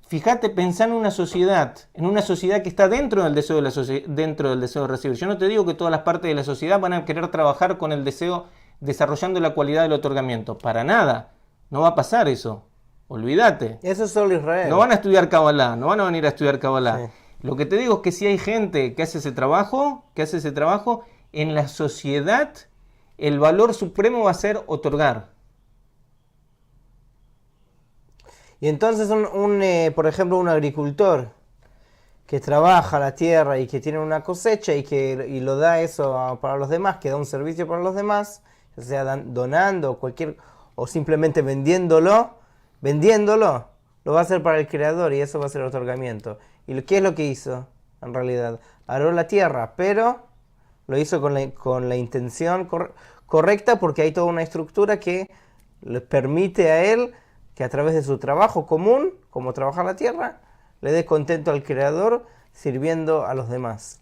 Fíjate, pensá en una sociedad que está dentro del deseo dentro del deseo de recibir. Yo no te digo que todas las partes de la sociedad van a querer trabajar con el deseo, desarrollando la cualidad del otorgamiento. Para nada. No va a pasar eso. Olvídate. Eso es solo Israel. No van a estudiar Kabbalah, no van a venir a estudiar Kabbalah. Sí. Lo que te digo es que si hay gente que hace ese trabajo, en la sociedad el valor supremo va a ser otorgar. Y entonces por ejemplo, un agricultor que trabaja la tierra y que tiene una cosecha y lo da eso para los demás, que da un servicio para los demás, ya sea donando o simplemente vendiéndolo, lo va a hacer para el Creador y eso va a ser otorgamiento. ¿Y qué es lo que hizo en realidad? Aró la tierra, pero lo hizo con la intención correcta, porque hay toda una estructura que le permite a él que a través de su trabajo común, como trabajar la tierra, le dé contento al Creador sirviendo a los demás.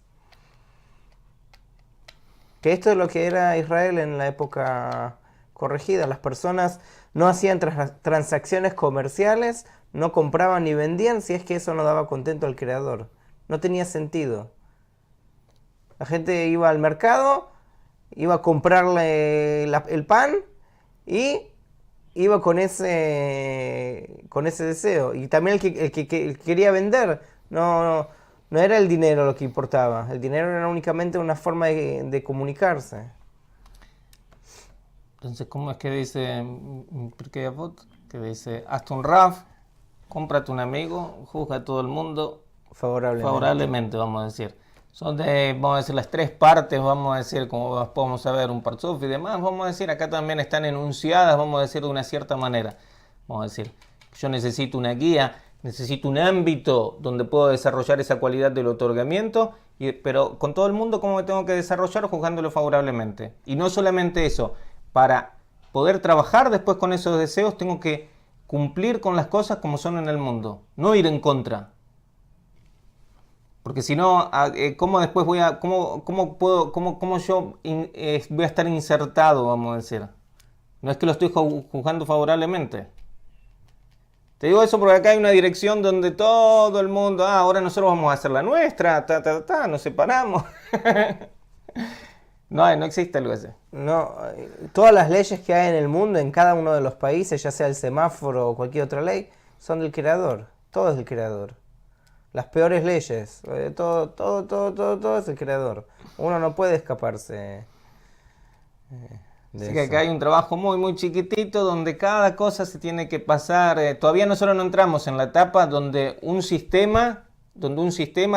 Que esto es lo que era Israel en la época corregida. Las personas no hacían transacciones comerciales, no compraban ni vendían si es que eso no daba contento al Creador. No tenía sentido. La gente iba al mercado, iba a comprarle el pan y iba con ese deseo. Y también el que quería vender, no era el dinero lo que importaba. El dinero era únicamente una forma de comunicarse. Entonces, ¿cómo es que dice Pirkei Avot? Que dice, hazte un raf, cómprate un amigo, juzga a todo el mundo favorablemente, vamos a decir. Son vamos a decir, las tres partes, vamos a decir, como podemos saber, un parzuf y demás, vamos a decir, acá también están enunciadas, vamos a decir, de una cierta manera. Vamos a decir, yo necesito una guía, necesito un ámbito donde puedo desarrollar esa cualidad del otorgamiento, pero con todo el mundo, ¿cómo me tengo que desarrollar? Juzgándolo favorablemente. Y no solamente eso, para poder trabajar después con esos deseos, tengo que cumplir con las cosas como son en el mundo, no ir en contra. Porque si no, ¿cómo después voy a, cómo yo voy a estar insertado, vamos a decir? No es que lo estoy juzgando favorablemente. Te digo eso porque acá hay una dirección donde todo el mundo, ahora nosotros vamos a hacer la nuestra, nos separamos. No existe algo así. No, todas las leyes que hay en el mundo, en cada uno de los países, ya sea el semáforo o cualquier otra ley, son del creador. Todo es del creador. Las peores leyes, todo es del creador. Uno no puede escaparse de Así que eso. acá hay un trabajo muy, muy chiquitito donde cada cosa se tiene que pasar. Todavía nosotros no entramos en la etapa donde un sistema,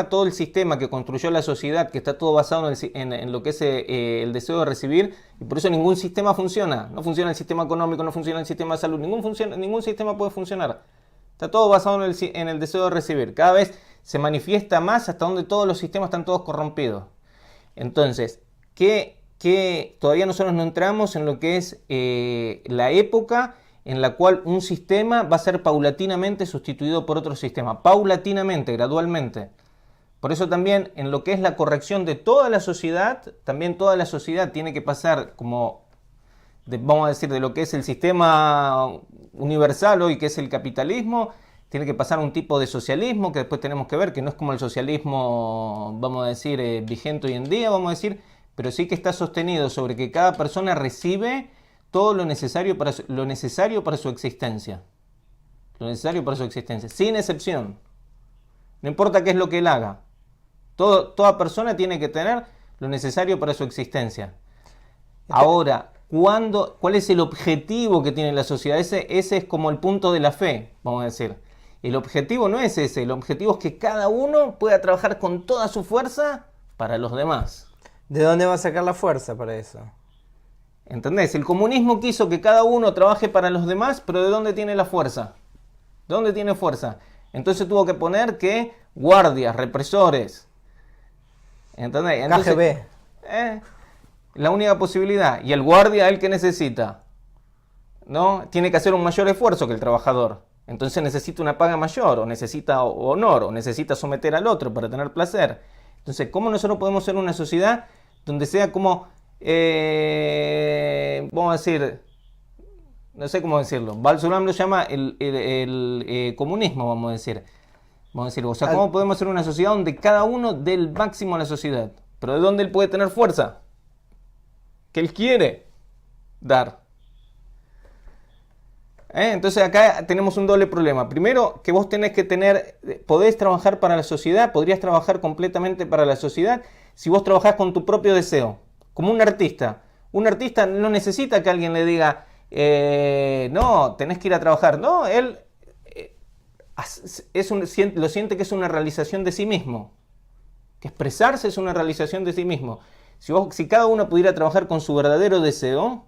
todo el sistema que construyó la sociedad, que está todo basado en lo que es el deseo de recibir, y por eso ningún sistema funciona. No funciona el sistema económico, no funciona el sistema de salud, ningún sistema puede funcionar. Está todo basado en el deseo de recibir. Cada vez se manifiesta más hasta donde todos los sistemas están todos corrompidos. Entonces, que todavía nosotros no entramos en lo que es la época en la cual un sistema va a ser paulatinamente sustituido por otro sistema. Paulatinamente, gradualmente. Por eso también en lo que es la corrección de toda la sociedad, también toda la sociedad tiene que pasar como, vamos a decir, de lo que es el sistema universal hoy, que es el capitalismo, tiene que pasar a un tipo de socialismo que después tenemos que ver, que no es como el socialismo, vamos a decir, vigente hoy en día, vamos a decir, pero sí que está sostenido sobre que cada persona recibe todo lo necesario para su existencia. Lo necesario para su existencia, sin excepción. No importa qué es lo que él haga. Toda persona tiene que tener lo necesario para su existencia. Ahora, ¿cuál es el objetivo que tiene la sociedad? Ese es como el punto de la fe, vamos a decir. El objetivo no es ese, el objetivo es que cada uno pueda trabajar con toda su fuerza para los demás. ¿De dónde va a sacar la fuerza para eso? ¿Entendés? El comunismo quiso que cada uno trabaje para los demás, pero ¿de dónde tiene la fuerza? ¿De dónde tiene fuerza? Entonces tuvo que poner que guardias, represores. ¿Entendés? Entonces, KGB. La única posibilidad. Y el guardia, ¿el que necesita? ¿No? Tiene que hacer un mayor esfuerzo que el trabajador. Entonces necesita una paga mayor, o necesita honor, o necesita someter al otro para tener placer. Entonces, ¿cómo nosotros podemos ser una sociedad donde sea como, vamos a decir, no sé cómo decirlo, Balsulam lo llama el comunismo, vamos a decir. O sea, ¿cómo podemos ser una sociedad donde cada uno dé el máximo a la sociedad? Pero ¿de dónde él puede tener fuerza? Que él quiere dar. Entonces acá tenemos un doble problema. Primero, que vos podés trabajar para la sociedad, podrías trabajar completamente para la sociedad si vos trabajás con tu propio deseo. Como un artista. Un artista no necesita que alguien le diga, no, tenés que ir a trabajar. No, él lo siente que es una realización de sí mismo. Que expresarse es una realización de sí mismo. Si cada uno pudiera trabajar con su verdadero deseo,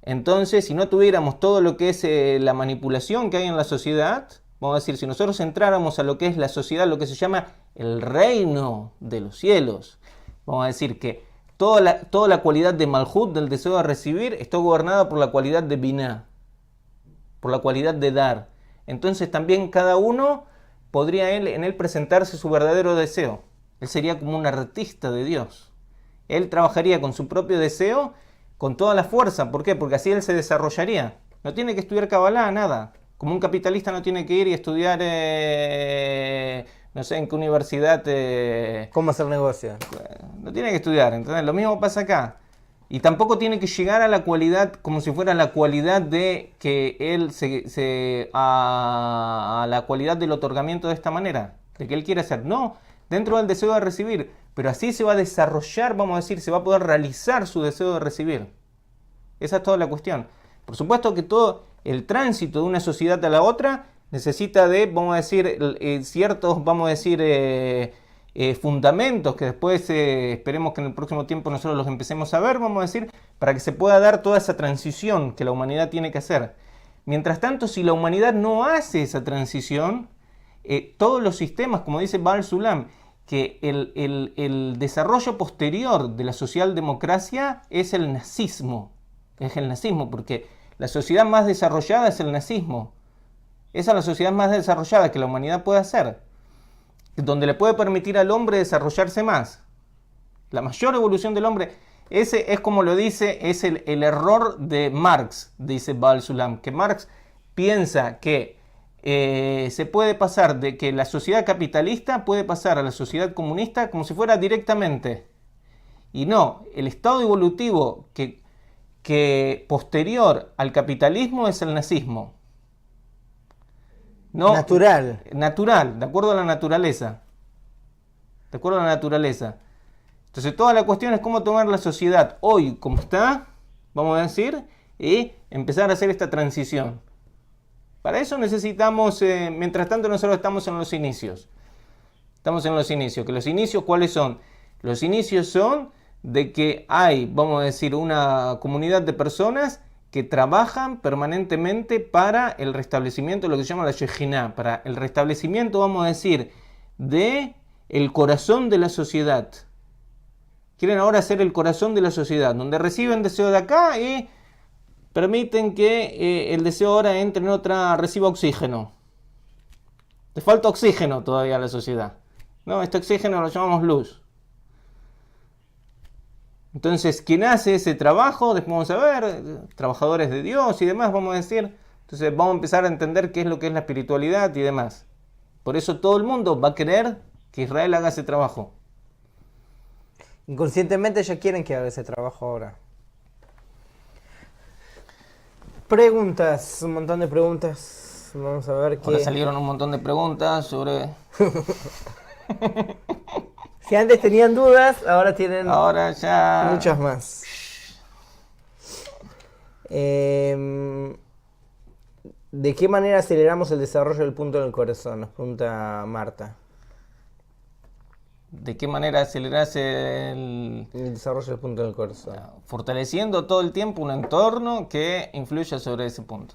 entonces, si no tuviéramos todo lo que es la manipulación que hay en la sociedad, vamos a decir, si nosotros entráramos a lo que es la sociedad, lo que se llama el reino de los cielos, vamos a decir que toda la cualidad de Malhut, del deseo de recibir, está gobernada por la cualidad de Binah, por la cualidad de dar. Entonces también cada uno podría en él presentarse su verdadero deseo. Él sería como un artista de Dios. Él trabajaría con su propio deseo, con toda la fuerza. ¿Por qué? Porque así él se desarrollaría. No tiene que estudiar Kabbalah, nada. Como un capitalista no tiene que ir y estudiar, no sé en qué universidad. ¿Cómo hacer negocio? No tiene que estudiar, ¿entendés? Lo mismo pasa acá. Y tampoco tiene que llegar a la cualidad, como si fuera la cualidad de que él a la cualidad del otorgamiento de esta manera, de que él quiere hacer. No, dentro del deseo de recibir. Pero así se va a desarrollar, vamos a decir, se va a poder realizar su deseo de recibir. Esa es toda la cuestión. Por supuesto que todo el tránsito de una sociedad a la otra necesita de, vamos a decir, ciertos, vamos a decir, fundamentos que después esperemos que en el próximo tiempo nosotros los empecemos a ver, vamos a decir, para que se pueda dar toda esa transición que la humanidad tiene que hacer. Mientras tanto, si la humanidad no hace esa transición, todos los sistemas, como dice Baal Sulam, que el desarrollo posterior de la socialdemocracia es el nazismo. Es el nazismo, porque la sociedad más desarrollada es el nazismo. Esa es la sociedad más desarrollada que la humanidad puede hacer, donde le puede permitir al hombre desarrollarse más. La mayor evolución del hombre, ese es como lo dice, es el error de Marx, dice Baal Sulam, que Marx piensa que se puede pasar de que la sociedad capitalista puede pasar a la sociedad comunista como si fuera directamente. Y no, el estado evolutivo que posterior al capitalismo es el nazismo. No, Natural. Natural, de acuerdo a la naturaleza. De acuerdo a la naturaleza. Entonces toda la cuestión es cómo tomar la sociedad hoy como está, vamos a decir, y empezar a hacer esta transición. Para eso necesitamos, mientras tanto nosotros estamos en los inicios. Estamos en los inicios. ¿Que los inicios cuáles son? Los inicios son de que hay, vamos a decir, una comunidad de personas que trabajan permanentemente para el restablecimiento de lo que se llama la Shejinah, para el restablecimiento, vamos a decir, de el corazón de la sociedad. Quieren ahora ser el corazón de la sociedad, donde reciben deseo de acá y permiten que el deseo ahora entre en otra, reciba oxígeno. Le falta oxígeno todavía a la sociedad. No, este oxígeno lo llamamos luz. Entonces, quien hace ese trabajo, después vamos a ver, trabajadores de Dios y demás, vamos a decir. Entonces vamos a empezar a entender qué es lo que es la espiritualidad y demás. Por eso todo el mundo va a querer que Israel haga ese trabajo. Inconscientemente ya quieren que haga ese trabajo ahora. Preguntas, un montón de preguntas. Vamos a ver qué... Ahora salieron un montón de preguntas sobre... Si antes tenían dudas, ahora tienen Ahora ya... muchas más. ¿De qué manera aceleramos el desarrollo del punto del corazón? Nos pregunta Marta. ¿De qué manera acelerarse El desarrollo del punto del corazón. fortaleciendo todo el tiempo un entorno que influya sobre ese punto?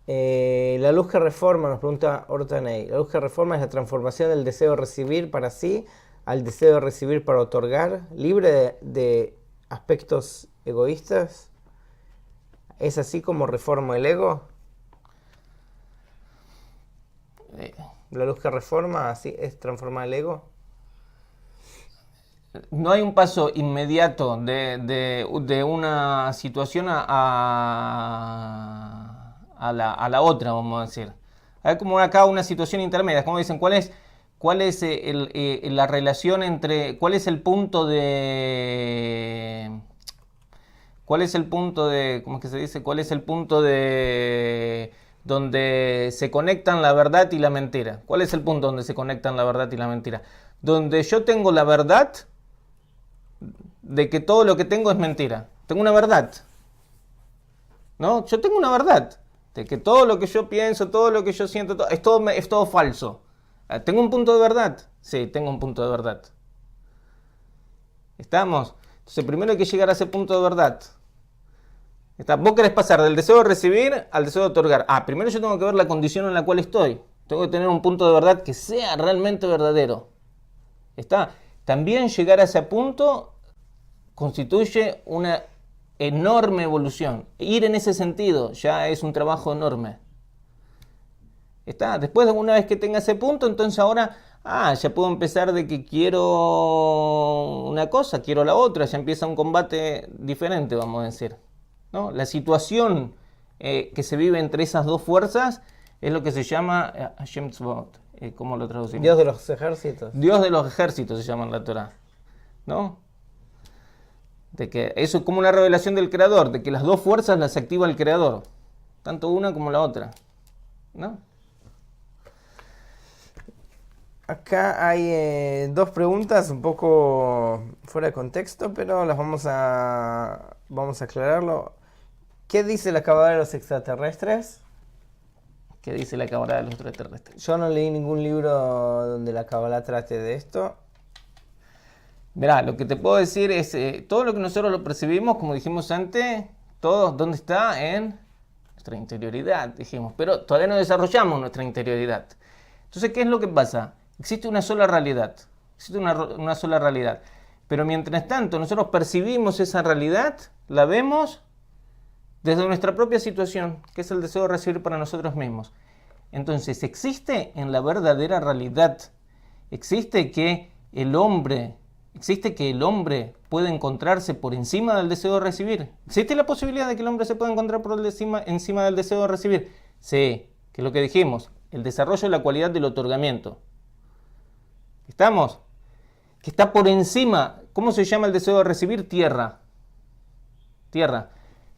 La luz que reforma, nos pregunta Ortanei. La luz que reforma es la transformación del deseo de recibir para sí al deseo de recibir para otorgar, libre de aspectos egoístas. ¿Es así como reforma el ego? La luz que reforma, así es transformar el ego. No hay un paso inmediato de una situación a la otra, vamos a decir. Hay como acá una situación intermedia, como dicen, ¿cuál es la relación entre, cuál es el punto de, ¿cómo es que se dice? ¿Cuál es el punto de donde se conectan la verdad y la mentira? ¿Cuál es el punto donde se conectan la verdad y la mentira? Donde yo tengo la verdad de que todo lo que tengo es mentira. Tengo una verdad, ¿no? Yo tengo una verdad de que todo lo que yo pienso, todo lo que yo siento, es todo falso. ¿Tengo un punto de verdad? Sí, tengo un punto de verdad. ¿Estamos? Entonces primero hay que llegar a ese punto de verdad. Vos querés pasar del deseo de recibir al deseo de otorgar. Primero yo tengo que ver la condición en la cual estoy. Tengo que tener un punto de verdad que sea realmente verdadero. También llegar a ese punto constituye una enorme evolución. Ir en ese sentido ya es un trabajo enorme. Después de una vez que tenga ese punto, entonces ahora ya puedo empezar de que quiero una cosa, quiero la otra. Ya empieza un combate diferente, vamos a decir, ¿no? La situación que se vive entre esas dos fuerzas es lo que se llama Hashem Tzvaot. ¿Cómo lo traducimos? Dios de los ejércitos. Dios de los ejércitos se llama en la Torah, ¿no? De que eso es como una revelación del Creador, de que las dos fuerzas las activa el Creador, tanto una como la otra, ¿no? Acá hay dos preguntas un poco fuera de contexto, pero las vamos a aclararlo. ¿Qué dice la Kabbalah de los extraterrestres? ¿Qué dice la Kabbalah de los extraterrestres? Yo no leí ningún libro donde la Kabbalah trate de esto. Mirá, lo que te puedo decir es, todo lo que nosotros lo percibimos, como dijimos antes, todo, ¿dónde está? En nuestra interioridad, dijimos, pero todavía no desarrollamos nuestra interioridad. Entonces, ¿qué es lo que pasa? Existe una sola realidad, una sola realidad, pero mientras tanto nosotros percibimos esa realidad, la vemos desde nuestra propia situación, que es el deseo de recibir para nosotros mismos. Entonces, existe en la verdadera realidad, existe que el hombre puede encontrarse por encima del deseo de recibir. ¿Existe la posibilidad de que el hombre se pueda encontrar encima del deseo de recibir? Sí, que es lo que dijimos, el desarrollo de la cualidad del otorgamiento. ¿Estamos? Que está por encima, ¿Cómo se llama el deseo de recibir? Tierra. Tierra.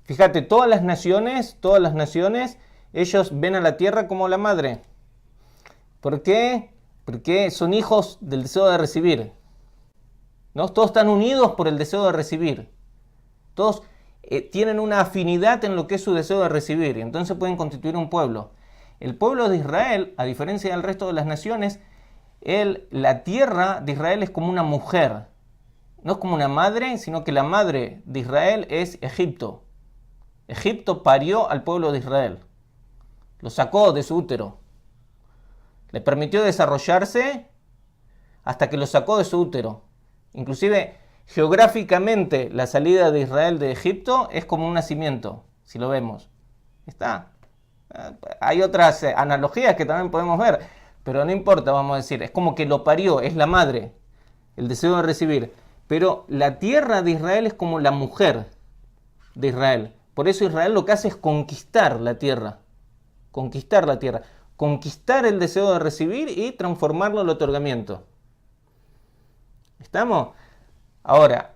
Fíjate, todas las naciones, ellos ven a la tierra como la madre. ¿Por qué? Porque son hijos del deseo de recibir. ¿No? Todos están unidos por el deseo de recibir. Todos tienen una afinidad en lo que es su deseo de recibir. Y entonces pueden constituir un pueblo. El pueblo de Israel, a diferencia del resto de las naciones, la tierra de Israel es como una mujer. No es como una madre, sino que la madre de Israel es Egipto. Egipto parió al pueblo de Israel. Lo sacó de su útero. Le permitió desarrollarse hasta que lo sacó de su útero. Inclusive, geográficamente, la salida de Israel de Egipto es como un nacimiento, si lo vemos. Está. Hay otras analogías que también podemos ver, pero no importa, vamos a decir. Es como que lo parió, es la madre, el deseo de recibir. Pero la tierra de Israel es como la mujer de Israel. Por eso Israel lo que hace es conquistar la tierra. Conquistar la tierra. Conquistar el deseo de recibir y transformarlo en otorgamiento. ¿Estamos? Ahora,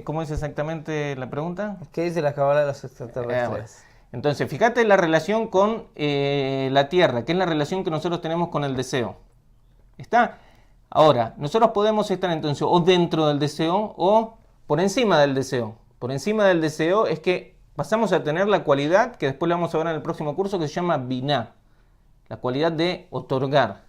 ¿cómo es exactamente la pregunta? ¿Qué dice la Cábala de los extraterrestres? Bueno. Entonces, fíjate la relación con la tierra, que es la relación que nosotros tenemos con el deseo. ¿Está? Ahora, nosotros podemos estar entonces o dentro del deseo o por encima del deseo. Por encima del deseo es que pasamos a tener la cualidad, que después le vamos a ver en el próximo curso, que se llama biná. La cualidad de otorgar.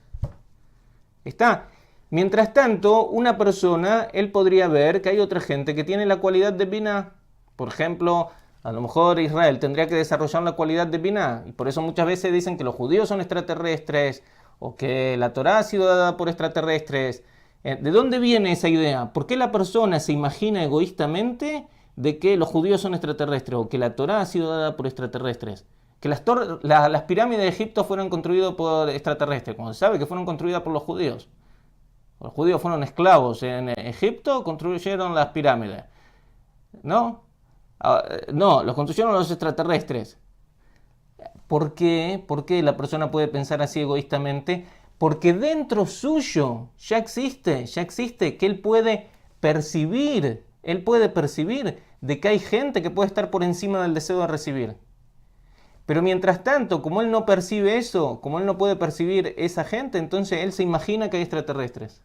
¿Está? Mientras tanto, una persona, él podría ver que hay otra gente que tiene la cualidad de biná. Por ejemplo, a lo mejor Israel tendría que desarrollar la cualidad de biná. Y por eso muchas veces dicen que los judíos son extraterrestres, o que la Torá ha sido dada por extraterrestres. ¿De dónde viene esa idea? ¿Por qué la persona se imagina egoístamente de que los judíos son extraterrestres o que la Torá ha sido dada por extraterrestres? Que las pirámides de Egipto fueron construidas por extraterrestres, cuando se sabe que fueron construidas por los judíos. Los judíos fueron esclavos en Egipto, construyeron las pirámides. ¿No? No, los construyeron los extraterrestres. ¿Por qué? ¿Por qué la persona puede pensar así egoístamente? Porque dentro suyo ya existe que él puede percibir de que hay gente que puede estar por encima del deseo de recibir. Pero mientras tanto, como él no percibe eso, como él no puede percibir esa gente, entonces él se imagina que hay extraterrestres.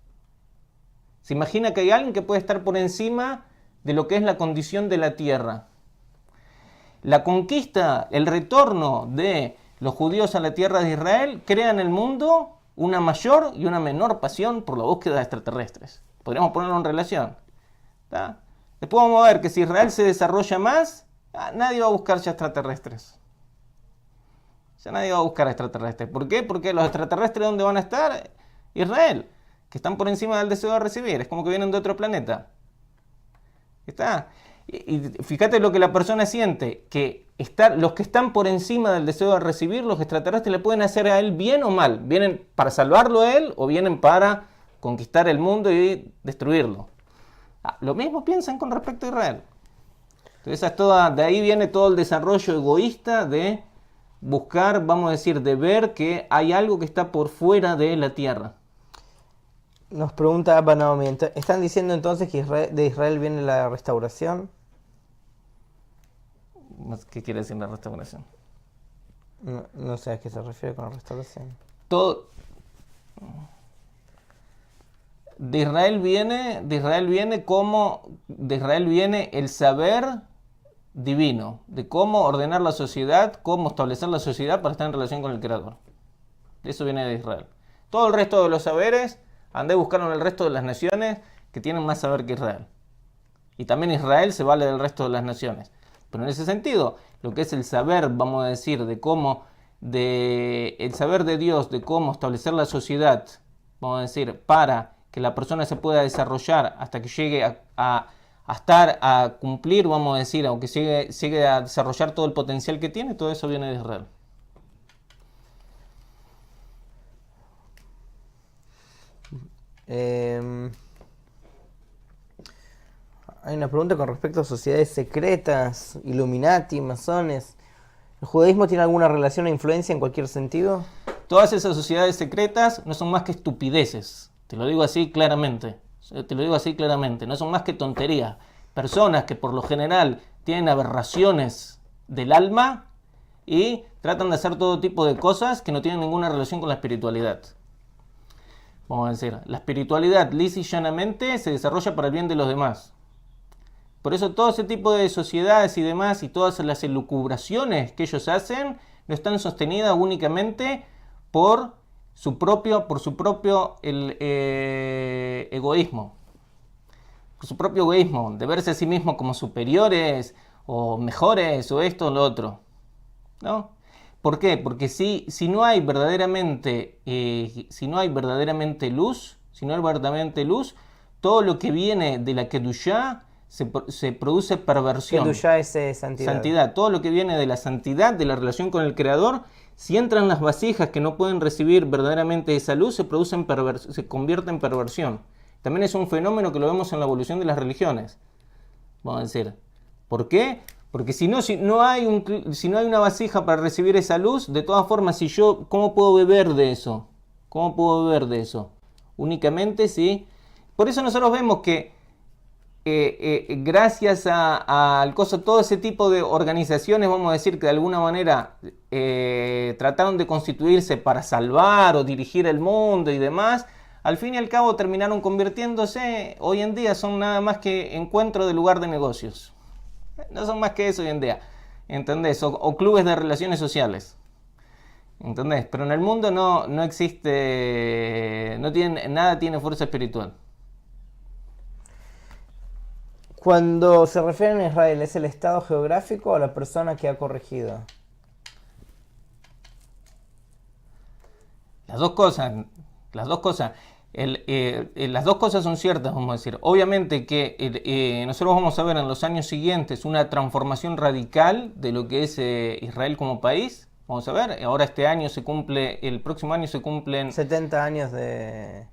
Se imagina que hay alguien que puede estar por encima de lo que es la condición de la tierra. La conquista, el retorno de los judíos a la tierra de Israel crea en el mundo una mayor y una menor pasión por la búsqueda de extraterrestres. Podríamos ponerlo en relación. ¿Está? Después vamos a ver que si Israel se desarrolla más, nadie va a buscar ya extraterrestres. Ya nadie va a buscar extraterrestres. ¿Por qué? Porque los extraterrestres, ¿dónde van a estar? Israel, que están por encima del deseo de recibir. Es como que vienen de otro planeta. ¿Está? Y fíjate lo que la persona siente, que los que están por encima del deseo de recibir, los extraterrestres le pueden hacer a él bien o mal. Vienen para salvarlo a él o vienen para conquistar el mundo y destruirlo. Lo mismo piensan con respecto a Israel. Entonces de ahí viene todo el desarrollo egoísta de buscar, vamos a decir, de ver que hay algo que está por fuera de la tierra. Nos pregunta Abba Naomi, ¿están diciendo entonces que de Israel viene la restauración? ¿Qué quiere decir la restauración? No sé a qué se refiere con la restauración. De Israel viene el saber divino, de cómo ordenar la sociedad, cómo establecer la sociedad para estar en relación con el Creador. Eso viene de Israel. Todo el resto de los saberes, andé buscando en el resto de las naciones que tienen más saber que Israel. Y también Israel se vale del resto de las naciones. Pero en ese sentido, lo que es el saber, vamos a decir, el saber de Dios, de cómo establecer la sociedad, vamos a decir, para que la persona se pueda desarrollar hasta que llegue a cumplir, vamos a decir, aunque llegue a desarrollar todo el potencial que tiene, todo eso viene de Israel. Hay una pregunta con respecto a sociedades secretas, Illuminati, masones. ¿El judaísmo tiene alguna relación o influencia en cualquier sentido? Todas esas sociedades secretas no son más que estupideces. Te lo digo así claramente. Te lo digo así claramente, no son más que tonterías. Personas que por lo general tienen aberraciones del alma y tratan de hacer todo tipo de cosas que no tienen ninguna relación con la espiritualidad. Vamos a decir, la espiritualidad lisa y llanamente se desarrolla para el bien de los demás. Por eso todo ese tipo de sociedades y demás y todas las elucubraciones que ellos hacen no están sostenidas únicamente por su propio egoísmo. Por su propio egoísmo, de verse a sí mismos como superiores o mejores o esto o lo otro. ¿No? ¿Por qué? Porque si no hay verdaderamente luz, todo lo que viene de la Kedushá se produce perversión. Kedushá es santidad. Todo lo que viene de la santidad, de la relación con el Creador, si entran las vasijas que no pueden recibir verdaderamente esa luz, se convierte en perversión. También es un fenómeno que lo vemos en la evolución de las religiones. Vamos a decir. ¿Por qué? Porque si no hay una vasija para recibir esa luz, de todas formas, ¿cómo puedo beber de eso? ¿Cómo puedo beber de eso? Únicamente si... Por eso nosotros vemos que gracias al todo ese tipo de organizaciones, vamos a decir que de alguna manera trataron de constituirse para salvar o dirigir el mundo y demás, al fin y al cabo terminaron convirtiéndose, hoy en día son nada más que encuentro de lugar de negocios. No son más que eso hoy en día, ¿entendés? O clubes de relaciones sociales, ¿entendés? Pero en el mundo no existe, nada tiene fuerza espiritual. Cuando se refiere a Israel, ¿es el estado geográfico o la persona que ha corregido? Las dos cosas. Las dos cosas son ciertas, vamos a decir. Obviamente que nosotros vamos a ver en los años siguientes una transformación radical de lo que es Israel como país. Vamos a ver, ahora el próximo año se cumplen 70 años de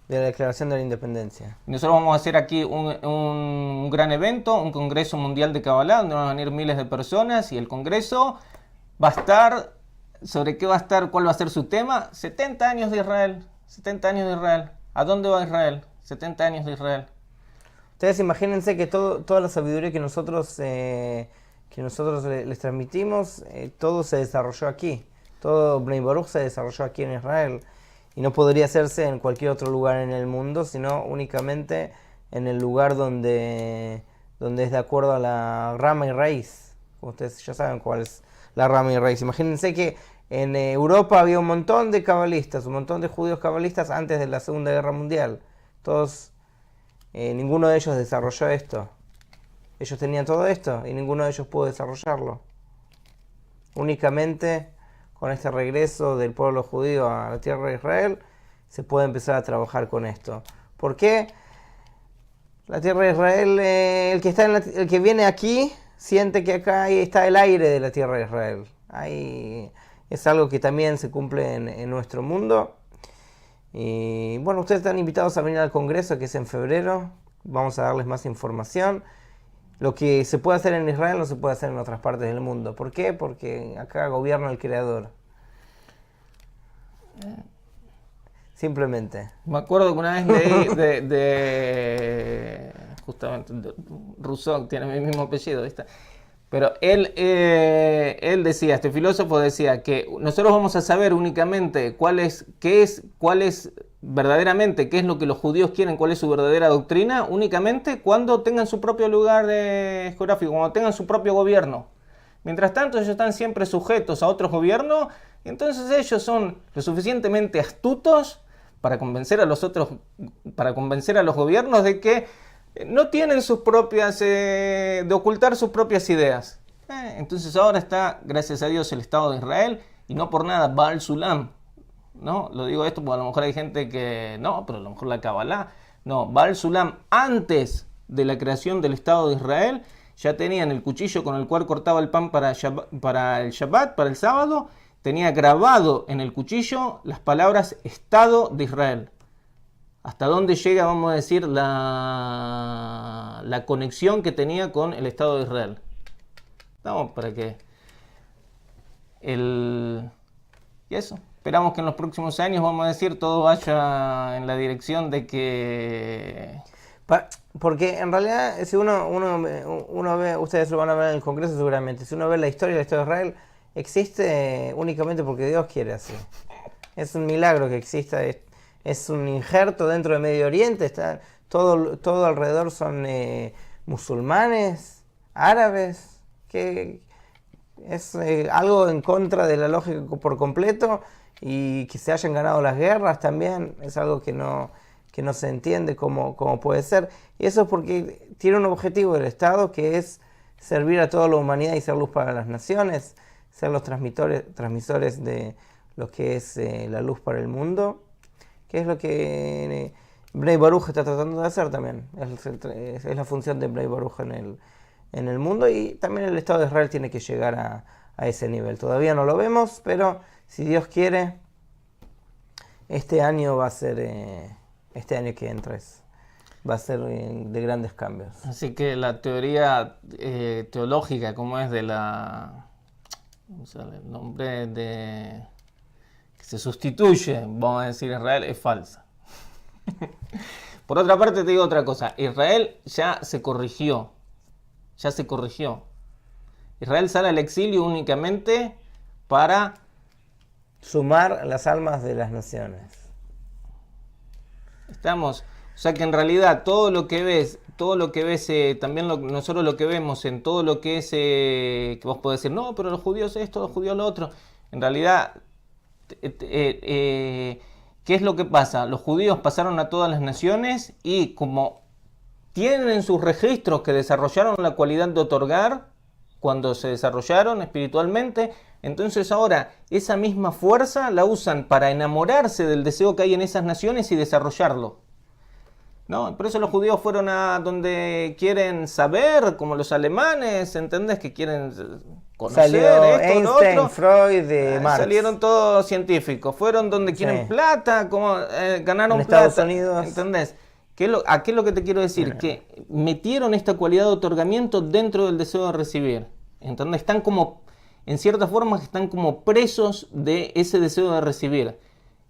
la declaración de la independencia. Nosotros vamos a hacer aquí un gran evento, un congreso mundial de Kabbalah, donde van a venir miles de personas y el congreso va a estar, ¿sobre qué va a estar? ¿Cuál va a ser su tema? 70 años de Israel. 70 años de Israel. ¿A dónde va Israel? 70 años de Israel. Ustedes imagínense que toda la sabiduría que nosotros les transmitimos, todo se desarrolló aquí. Todo Bnei Baruch se desarrolló aquí en Israel. Y no podría hacerse en cualquier otro lugar en el mundo, sino únicamente en el lugar donde es de acuerdo a la rama y raíz. Como ustedes ya saben cuál es la rama y raíz. Imagínense que en Europa había un montón de cabalistas, un montón de judíos cabalistas antes de la Segunda Guerra Mundial. Ninguno de ellos desarrolló esto. Ellos tenían todo esto y ninguno de ellos pudo desarrollarlo. Únicamente con este regreso del pueblo judío a la tierra de Israel se puede empezar a trabajar con esto. ¿Por qué? La tierra de Israel, el que viene aquí siente que acá está el aire de la tierra de Israel. Es algo que también se cumple en nuestro mundo. Y bueno, ustedes están invitados a venir al congreso, que es en febrero. Vamos a darles más información. Lo que se puede hacer en Israel no se puede hacer en otras partes del mundo. ¿Por qué? Porque acá gobierna el Creador. Simplemente. Me acuerdo que una vez leí justamente Rousseau, tiene mi mismo apellido, ¿viste? Pero él decía, este filósofo decía que nosotros vamos a saber únicamente cuál es verdaderamente, qué es lo que los judíos quieren, cuál es su verdadera doctrina, únicamente cuando tengan su propio lugar geográfico, cuando tengan su propio gobierno. Mientras tanto, ellos están siempre sujetos a otros gobiernos, y entonces ellos son lo suficientemente astutos para convencer a los gobiernos de que no tienen sus propias, de ocultar sus propias ideas. Entonces ahora está, gracias a Dios, el Estado de Israel, y no por nada Baal Sulam. ¿No? Lo digo esto porque a lo mejor hay gente que no, pero a lo mejor la Kabbalah. No, Baal Sulam, antes de la creación del Estado de Israel, ya tenían el cuchillo con el cual cortaba el pan para el Shabbat, para el sábado, tenía grabado en el cuchillo las palabras Estado de Israel. Hasta dónde llega, vamos a decir, la conexión que tenía con el Estado de Israel. Vamos, para que y eso. esperamos que en los próximos años, vamos a decir, todo vaya en la dirección de que... Porque en realidad, si uno ve, ustedes lo van a ver en el Congreso seguramente, si uno ve la historia de Israel, existe únicamente porque Dios quiere así. Es un milagro que exista, es un injerto dentro de Medio Oriente, todo alrededor son musulmanes, árabes, que es algo en contra de la lógica por completo, y que se hayan ganado las guerras también es algo que no se entiende cómo puede ser. Y eso es porque tiene un objetivo del Estado, que es servir a toda la humanidad y ser luz para las naciones, ser los transmisores de lo que es la luz para el mundo, que es lo que Bnei Baruch está tratando de hacer también. Es la función de Bnei Baruch en el mundo, y también el Estado de Israel tiene que llegar a ese nivel. Todavía no lo vemos, pero si Dios quiere, este año va a ser, este año que entra va a ser de grandes cambios. Así que la teoría teológica, como es de la... ¿cómo sale el nombre? De... que se sustituye, vamos a decir, Israel, es falsa. Por otra parte, te digo otra cosa. Israel ya se corrigió. Israel sale al exilio únicamente para sumar las almas de las naciones. O sea que en realidad todo lo que ves, también nosotros lo que vemos en todo lo que es, que vos podés decir, no, pero los judíos esto, los judíos lo otro. En realidad, ¿qué es lo que pasa? Los judíos pasaron a todas las naciones, y como tienen en sus registros que desarrollaron la cualidad de otorgar cuando se desarrollaron espiritualmente, entonces ahora esa misma fuerza la usan para enamorarse del deseo que hay en esas naciones y desarrollarlo. ¿No? Por eso los judíos fueron a donde quieren saber, como los alemanes, ¿entendés? Que quieren conocer Salió esto, Einstein, lo otro. Freud, Marx. Salieron todos científicos. Fueron donde quieren plata, como ganaron en plata. Estados Unidos. ¿Entendés? ¿Qué es lo que te quiero decir? Que metieron esta cualidad de otorgamiento dentro del deseo de recibir. ¿Entendés? Están como, en cierta forma, están como presos de ese deseo de recibir.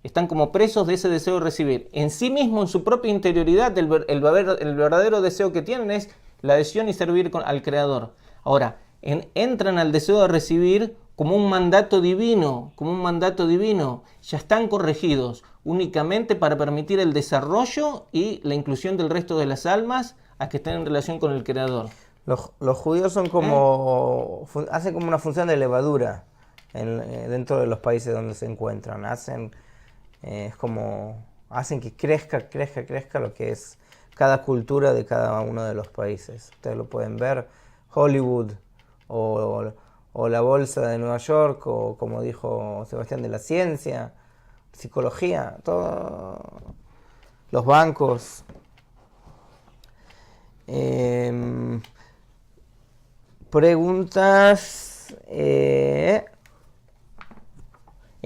Están como presos de ese deseo de recibir. En sí mismo, en su propia interioridad, el verdadero deseo que tienen es la adhesión y servir al Creador. Ahora, entran al deseo de recibir como un mandato divino, ya están corregidos únicamente para permitir el desarrollo y la inclusión del resto de las almas a que estén en relación con el Creador. Los judíos son hacen como una función de levadura dentro de los países donde se encuentran. Hacen que crezca lo que es cada cultura de cada uno de los países. Ustedes lo pueden ver, Hollywood o la Bolsa de Nueva York, o como dijo Sebastián, de la ciencia, psicología, todo, los bancos. Preguntas. ¿En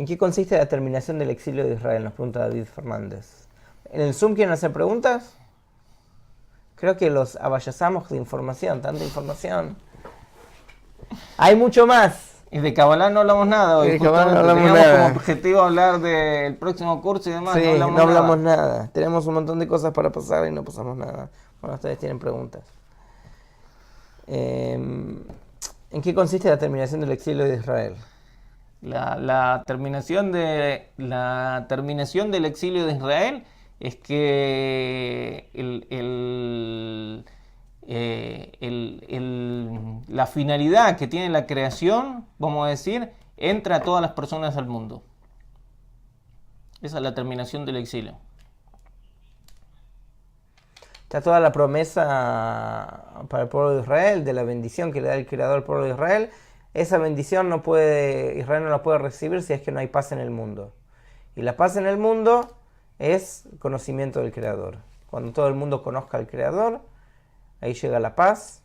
qué consiste la terminación del exilio de Israel? Nos pregunta David Fernández. ¿En el Zoom quieren hacer preguntas? Creo que los abayazamos de información, tanta información. Hay mucho más. Y de Kabbalah no hablamos nada hoy. Teníamos como objetivo hablar del próximo curso y demás. Sí, no hablamos nada. Tenemos un montón de cosas para pasar y no pasamos nada. Bueno, ustedes tienen preguntas. ¿En qué consiste la terminación del exilio de Israel? La terminación del exilio de Israel es que la finalidad que tiene la creación, vamos a decir, entra a todas las personas al mundo. Esa es la terminación del exilio. Está toda la promesa para el pueblo de Israel, de la bendición que le da el Creador al pueblo de Israel. Esa bendición Israel no la puede recibir si es que no hay paz en el mundo. Y la paz en el mundo es conocimiento del Creador. Cuando todo el mundo conozca al Creador, ahí llega la paz.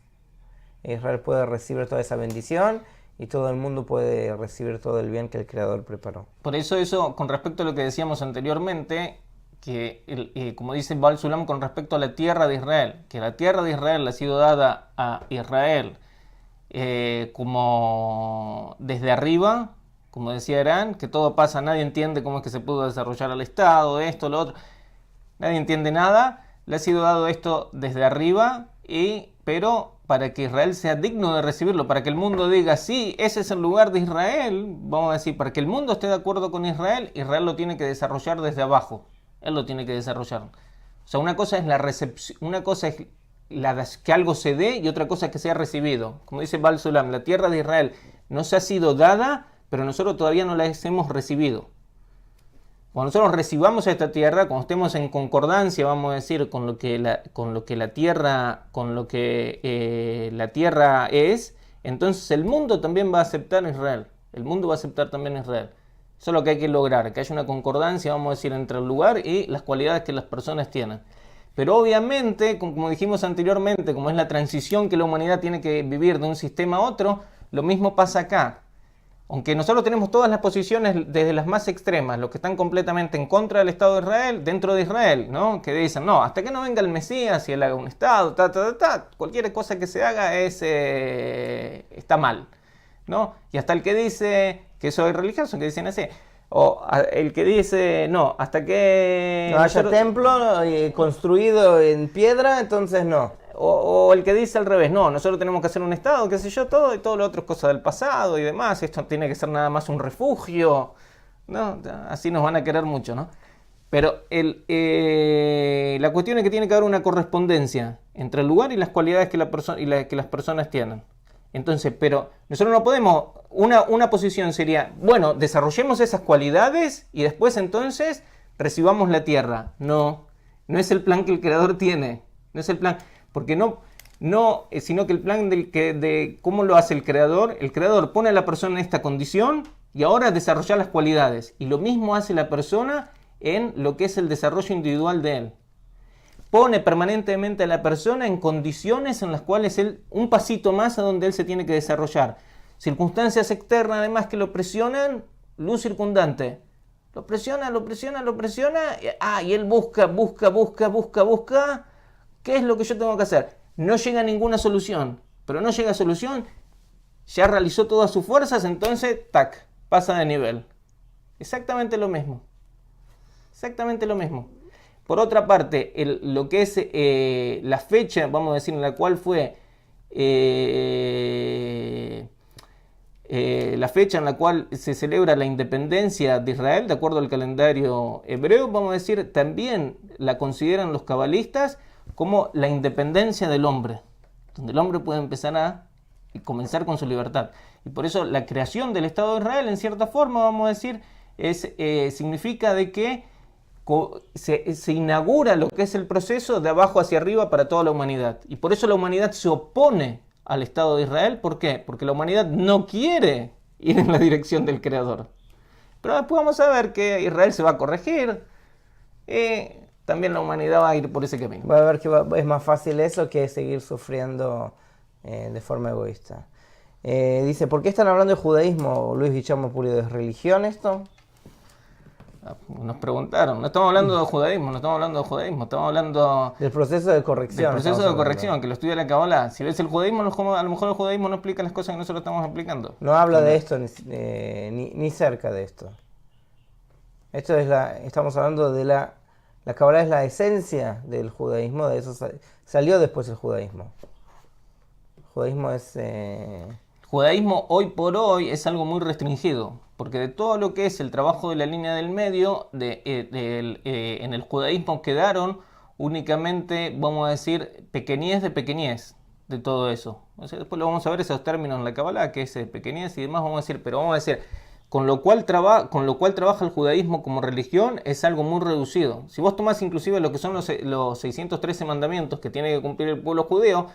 Israel puede recibir toda esa bendición y todo el mundo puede recibir todo el bien que el Creador preparó. Por eso, con respecto a lo que decíamos anteriormente, que como dice Baal Sulam con respecto a la tierra de Israel, que la tierra de Israel ha sido dada a Israel como desde arriba, como decía Irán, que todo pasa, nadie entiende cómo es que se pudo desarrollar el Estado, esto, lo otro, nadie entiende nada, le ha sido dado esto desde arriba, pero para que Israel sea digno de recibirlo, para que el mundo diga, sí, ese es el lugar de Israel, vamos a decir, para que el mundo esté de acuerdo con Israel, Israel lo tiene que desarrollar desde abajo, él lo tiene que desarrollar. O sea, una cosa es la recepción, una cosa es que algo se dé y otra cosa es que sea recibido. Como dice Baal Sulam, la tierra de Israel nos ha sido dada, pero nosotros todavía no la hemos recibido. Cuando nosotros recibamos esta tierra, cuando estemos en concordancia, vamos a decir, con lo que la tierra es, entonces el mundo también va a aceptar a Israel. El mundo va a aceptar también a Israel. Eso es lo que hay que lograr, que haya una concordancia, vamos a decir, entre el lugar y las cualidades que las personas tienen. Pero obviamente, como dijimos anteriormente, como es la transición que la humanidad tiene que vivir de un sistema a otro, lo mismo pasa acá. Aunque nosotros tenemos todas las posiciones desde las más extremas, los que están completamente en contra del Estado de Israel, dentro de Israel, ¿no? Que dicen, no, hasta que no venga el Mesías y él haga un Estado, cualquier cosa que se haga está mal, ¿no? Y hasta el que dice que soy religioso, que dicen así, o el que dice, no, hasta que no haya templo construido en piedra, entonces no. O el que dice al revés, no, nosotros tenemos que hacer un Estado, qué sé yo, todo lo otro es cosa del pasado y demás, esto tiene que ser nada más un refugio, ¿no? Así nos van a querer mucho, ¿no? Pero la cuestión es que tiene que haber una correspondencia entre el lugar y las cualidades que las personas tienen. Entonces, pero nosotros no podemos, una posición sería, bueno, desarrollemos esas cualidades y después entonces recibamos la tierra. No es el plan que el Creador tiene, no es el plan, porque sino que el plan de cómo lo hace el Creador pone a la persona en esta condición y ahora desarrollar las cualidades. Y lo mismo hace la persona en lo que es el desarrollo individual de él. Pone permanentemente a la persona en condiciones en las cuales él, un pasito más a donde él se tiene que desarrollar. Circunstancias externas además que lo presionan, luz circundante. Lo presiona, y él busca. ¿Qué es lo que yo tengo que hacer? No llega a ninguna solución, pero no llega a solución, ya realizó todas sus fuerzas, entonces, pasa de nivel. Exactamente lo mismo. Por otra parte, lo que es la fecha, vamos a decir, en la cual fue la fecha en la cual se celebra la independencia de Israel, de acuerdo al calendario hebreo, vamos a decir, también la consideran los cabalistas como la independencia del hombre, donde el hombre puede empezar a comenzar con su libertad. Y por eso la creación del Estado de Israel, en cierta forma, vamos a decir, significa de que se inaugura lo que es el proceso de abajo hacia arriba para toda la humanidad. Y por eso la humanidad se opone al Estado de Israel. ¿Por qué? Porque la humanidad no quiere ir en la dirección del Creador. Pero después vamos a ver que Israel se va a corregir. También la humanidad va a ir por ese camino. Va a ver que es más fácil eso que seguir sufriendo de forma egoísta. Dice, ¿por qué están hablando de judaísmo, Luis Guillermo Pulido? ¿Es religión esto? Nos preguntaron, no estamos hablando de judaísmo, estamos hablando del proceso de corrección. Que lo estudia la Kabbalah. Si ves el judaísmo, a lo mejor el judaísmo no explica las cosas que nosotros estamos explicando. No habla de esto ni cerca de esto. Estamos hablando de la Kabbalah es la esencia del judaísmo, de eso salió después el judaísmo. El judaísmo es... El judaísmo hoy por hoy es algo muy restringido, porque de todo lo que es el trabajo de la línea del medio, en el judaísmo quedaron únicamente, vamos a decir, pequeñez de todo eso. O sea, después lo vamos a ver esos términos en la Kabbalah, que es pequeñez y demás, vamos a decir, pero vamos a decir, con lo cual trabaja el judaísmo como religión es algo muy reducido. Si vos tomás inclusive lo que son los 613 mandamientos que tiene que cumplir el pueblo judío,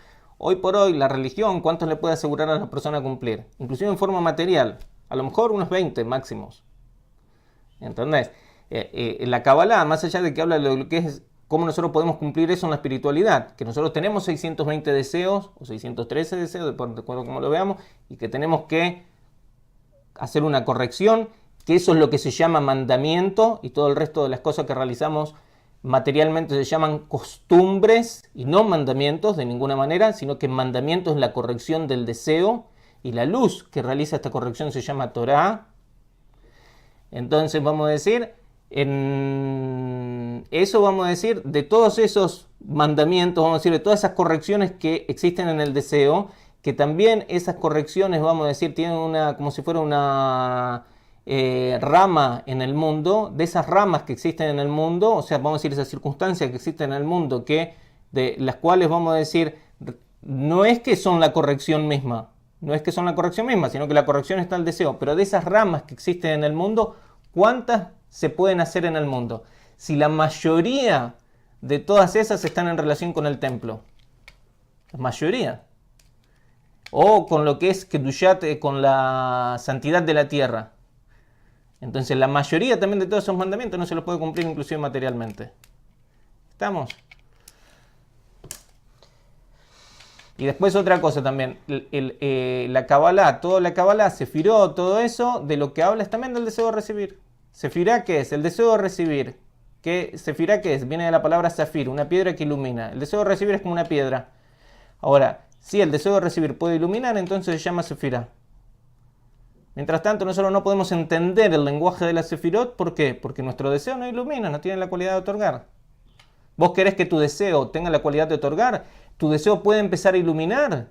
hoy por hoy la religión, ¿cuántos le puede asegurar a la persona cumplir? Inclusive en forma material, a lo mejor unos 20 máximos. ¿Entendés? La Kabbalah, más allá de que habla de lo que es cómo nosotros podemos cumplir eso en la espiritualidad, que nosotros tenemos 620 deseos o 613 deseos, de acuerdo a cómo lo veamos, y que tenemos que hacer una corrección, que eso es lo que se llama mandamiento, y todo el resto de las cosas que realizamos materialmente se llaman costumbres y no mandamientos de ninguna manera, sino que mandamiento es la corrección del deseo, y la luz que realiza esta corrección se llama Torah, Entonces vamos a decir, en eso vamos a decir, de todos esos mandamientos, vamos a decir, de todas esas correcciones que existen en el deseo, que también esas correcciones, vamos a decir, tienen una, como si fuera una rama en el mundo, de esas ramas que existen en el mundo, o sea, vamos a decir, esas circunstancias que existen en el mundo, que de las cuales vamos a decir, no es que son la corrección misma, no es que son la corrección misma, sino que la corrección está en el deseo, pero de esas ramas que existen en el mundo, ¿cuántas se pueden hacer en el mundo? Si la mayoría de todas esas están en relación con el templo, la mayoría, o con lo que es Kedushat, con la santidad de la tierra. Entonces la mayoría también de todos esos mandamientos no se los puede cumplir inclusive materialmente. ¿Estamos? Y después otra cosa también, la Kabbalah, toda la Kabbalah, Sefirot, todo eso, de lo que habla es también del deseo de recibir. Sefirá, ¿qué es? El deseo de recibir. Sefirá, ¿qué es? Viene de la palabra Zafir, una piedra que ilumina. El deseo de recibir es como una piedra. Ahora, si el deseo de recibir puede iluminar, entonces se llama Sefirá. Mientras tanto, nosotros no podemos entender el lenguaje de la Sefirot. ¿Por qué? Porque nuestro deseo no ilumina, no tiene la cualidad de otorgar. Vos querés que tu deseo tenga la cualidad de otorgar, tu deseo puede empezar a iluminar.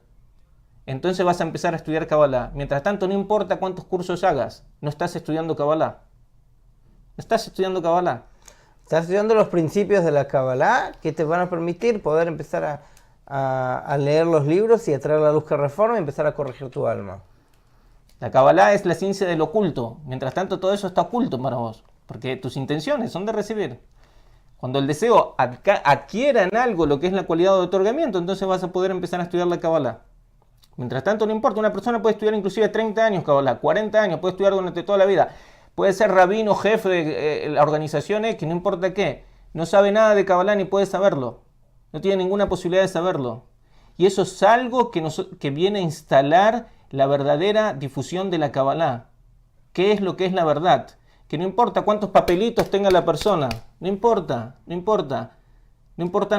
Entonces vas a empezar a estudiar Kabbalah. Mientras tanto, no importa cuántos cursos hagas, no estás estudiando Kabbalah. No estás estudiando Kabbalah. Estás estudiando los principios de la Kabbalah que te van a permitir poder empezar a leer los libros y a traer la luz que reforma y empezar a corregir tu alma. La Kabbalah es la ciencia del oculto. Mientras tanto, todo eso está oculto para vos, porque tus intenciones son de recibir. Cuando el deseo adquiera en algo lo que es la cualidad de otorgamiento, entonces vas a poder empezar a estudiar la Kabbalah. Mientras tanto, no importa, una persona puede estudiar inclusive 30 años Kabbalah, 40 años, puede estudiar durante toda la vida. Puede ser rabino, jefe de la organización X, no importa qué. No sabe nada de Kabbalah ni puede saberlo. No tiene ninguna posibilidad de saberlo. Y eso es algo que viene a instalar la verdadera difusión de la Kabbalah. ¿Qué es lo que es la verdad? Que no importa cuántos papelitos tenga la persona. No importa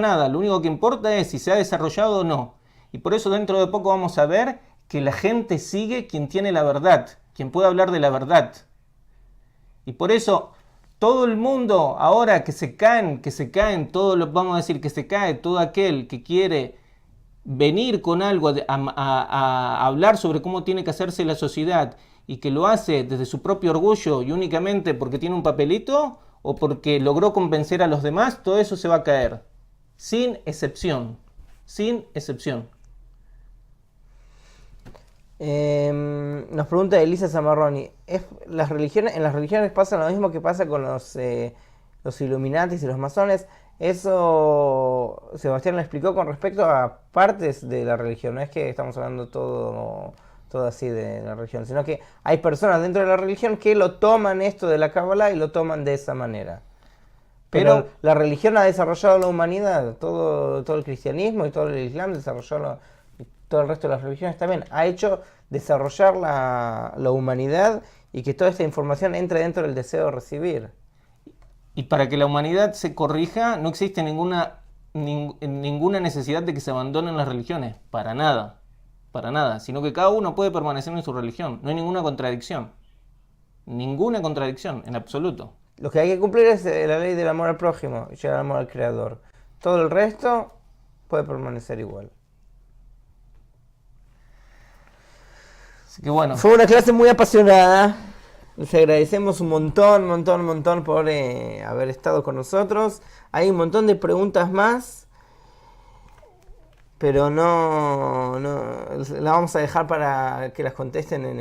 nada. Lo único que importa es si se ha desarrollado o no. Y por eso dentro de poco vamos a ver que la gente sigue quien tiene la verdad, quien puede hablar de la verdad. Y por eso todo el mundo ahora que se caen, vamos a decir que se cae todo aquel que quiere venir con algo a hablar sobre cómo tiene que hacerse la sociedad y que lo hace desde su propio orgullo y únicamente porque tiene un papelito o porque logró convencer a los demás, todo eso se va a caer. Sin excepción. Sin excepción. Nos pregunta Elisa Zamarroni, en las religiones pasa lo mismo que pasa con los Illuminatis y los masones? Eso Sebastián lo explicó con respecto a partes de la religión, no es que estamos hablando todo así de la religión, sino que hay personas dentro de la religión que lo toman esto de la Kabbalah y lo toman de esa manera. Pero la religión ha desarrollado la humanidad, todo el cristianismo y todo el islam desarrolló y todo el resto de las religiones también, ha hecho desarrollar la humanidad y que toda esta información entre dentro del deseo de recibir. Y para que la humanidad se corrija, no existe ninguna necesidad de que se abandonen las religiones, para nada, sino que cada uno puede permanecer en su religión, no hay ninguna contradicción en absoluto. Lo que hay que cumplir es la ley del amor al prójimo y llegar al amor al creador. Todo el resto puede permanecer igual. Así que bueno. Fue una clase muy apasionada. Les agradecemos un montón por haber estado con nosotros. Hay un montón de preguntas más, pero no la vamos a dejar para que las contesten en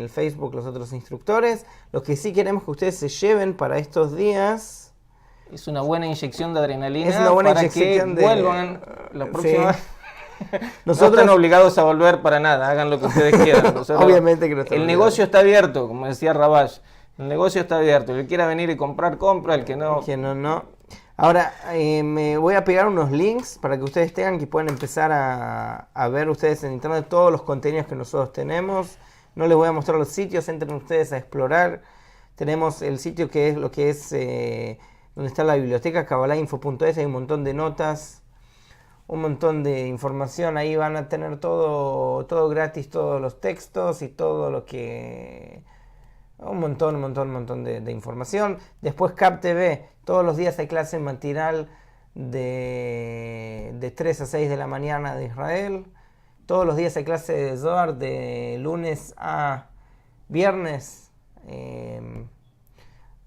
el Facebook los otros instructores. Lo que sí queremos que ustedes se lleven para estos días es una buena inyección de adrenalina. Es una buena para inyección que vuelvan la próxima. Sí. Nosotros no están obligados a volver para nada, hagan lo que ustedes quieran. Obviamente que no. El negocio está abierto, como decía Rabash. El negocio está abierto. El que quiera venir y comprar, compra. El que no. Ahora, me voy a pegar unos links para que ustedes tengan, que puedan empezar a ver ustedes en internet todos los contenidos que nosotros tenemos. No les voy a mostrar los sitios, entren ustedes a explorar. Tenemos el sitio que es lo que es donde está la biblioteca, kabbalahInfo.es, hay un montón de notas, un montón de información. Ahí van a tener todo gratis, todos los textos y todo lo que Un montón de información. Después CAP TV, todos los días hay clase matinal de 3 a 6 de la mañana de Israel. Todos los días hay clase de Zohar de lunes a viernes,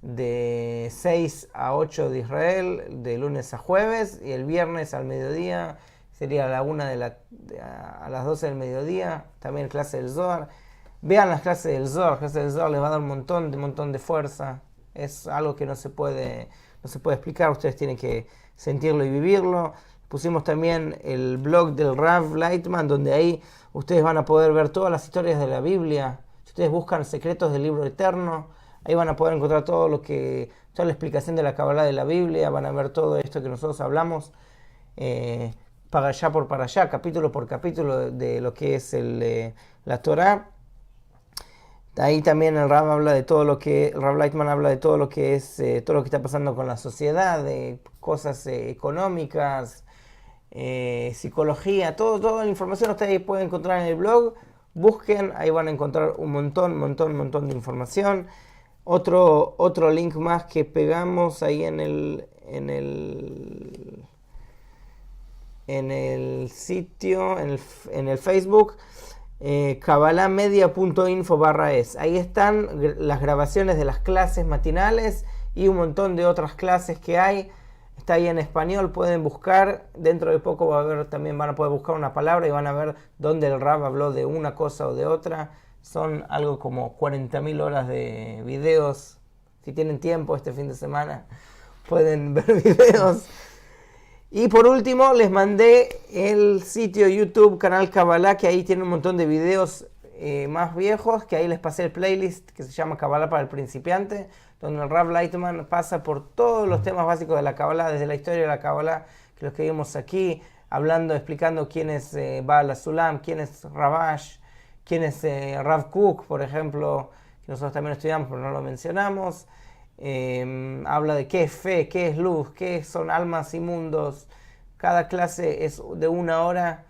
de 6 a 8 de Israel, de lunes a jueves, y el viernes al mediodía sería a la 1 a las 12 del mediodía, también clase del Zohar. Vean las clases del Zohar, les va a dar un montón de fuerza. Es algo que no se puede explicar, ustedes tienen que sentirlo y vivirlo. Pusimos también el blog del Rav Lightman, donde ahí ustedes van a poder ver todas las historias de la Biblia. Si ustedes buscan secretos del libro eterno, ahí van a poder encontrar toda la explicación de la Kabbalah de la Biblia, van a ver todo esto que nosotros hablamos, para allá por para allá, capítulo por capítulo de lo que es la Torah. Ahí también el Rav habla de todo lo que, el Rav Lightman habla de todo lo que es, todo lo que está pasando con la sociedad, de cosas económicas, psicología, toda la información ustedes pueden encontrar en el blog. Busquen, ahí van a encontrar un montón de información. Otro link más que pegamos ahí en el sitio, en el Facebook, kabbalahmedia.info/es. Ahí están las grabaciones de las clases matinales y un montón de otras clases que hay. Está ahí en español, pueden buscar. Dentro de poco también van a poder buscar una palabra y van a ver dónde el Rab habló de una cosa o de otra. Son algo como 40.000 horas de videos. Si tienen tiempo este fin de semana, pueden ver videos. Y por último, les mandé el sitio YouTube, canal Kabbalah, que ahí tiene un montón de videos más viejos, que ahí les pasé el playlist que se llama Kabbalah para el principiante, donde el Rav Lightman pasa por todos los temas básicos de la Kabbalah, desde la historia de la Kabbalah, que los que vimos aquí, explicando quién es Baal HaSulam, quién es Rabash, quién es Rav Kook, por ejemplo, que nosotros también estudiamos, pero no lo mencionamos. Habla de qué es fe, qué es luz, qué son almas y mundos. Cada clase es de 1 hora.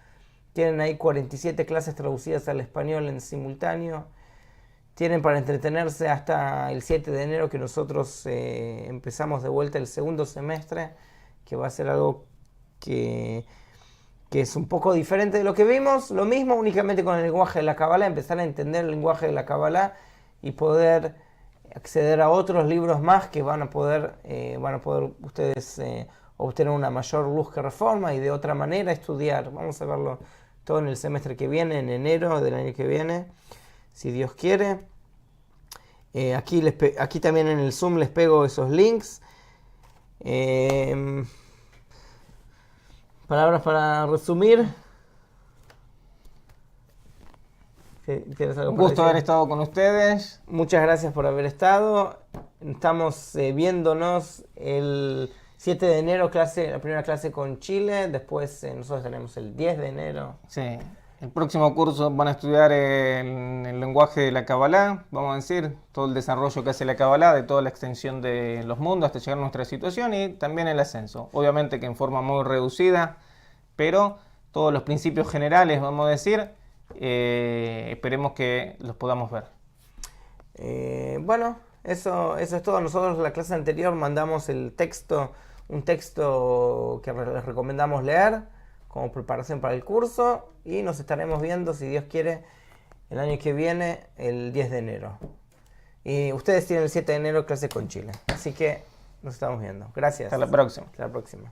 Tienen ahí 47 clases traducidas al español en simultáneo. Tienen para entretenerse hasta el 7 de enero, que nosotros empezamos de vuelta el segundo semestre, que va a ser algo que es un poco diferente de lo que vimos. Lo mismo, únicamente con el lenguaje de la Kabbalah, empezar a entender el lenguaje de la Kabbalah y poder acceder a otros libros más que van a poder ustedes obtener una mayor luz que Reforma y de otra manera estudiar. Vamos a verlo todo en el semestre que viene, en enero del año que viene, si Dios quiere. Aquí también en el Zoom les pego esos links. Palabras para resumir. ¿Tienes algo Un para gusto decir? haber estado con ustedes. Muchas gracias por haber estado. Estamos viéndonos el 7 de enero, la primera clase con Chile. Después nosotros tenemos el 10 de enero. Sí. El próximo curso van a estudiar el lenguaje de la Kabbalah, vamos a decir, todo el desarrollo que hace la Kabbalah, de toda la extensión de los mundos hasta llegar a nuestra situación, y también el ascenso. Obviamente que en forma muy reducida, pero todos los principios generales, vamos a decir, esperemos que los podamos ver. Bueno, eso es todo. Nosotros en la clase anterior mandamos un texto que les recomendamos leer como preparación para el curso, y nos estaremos viendo, si Dios quiere, el año que viene, el 10 de enero. Y ustedes tienen el 7 de enero clase con Chile. Así que nos estamos viendo. Gracias. Hasta la próxima. Hasta la próxima.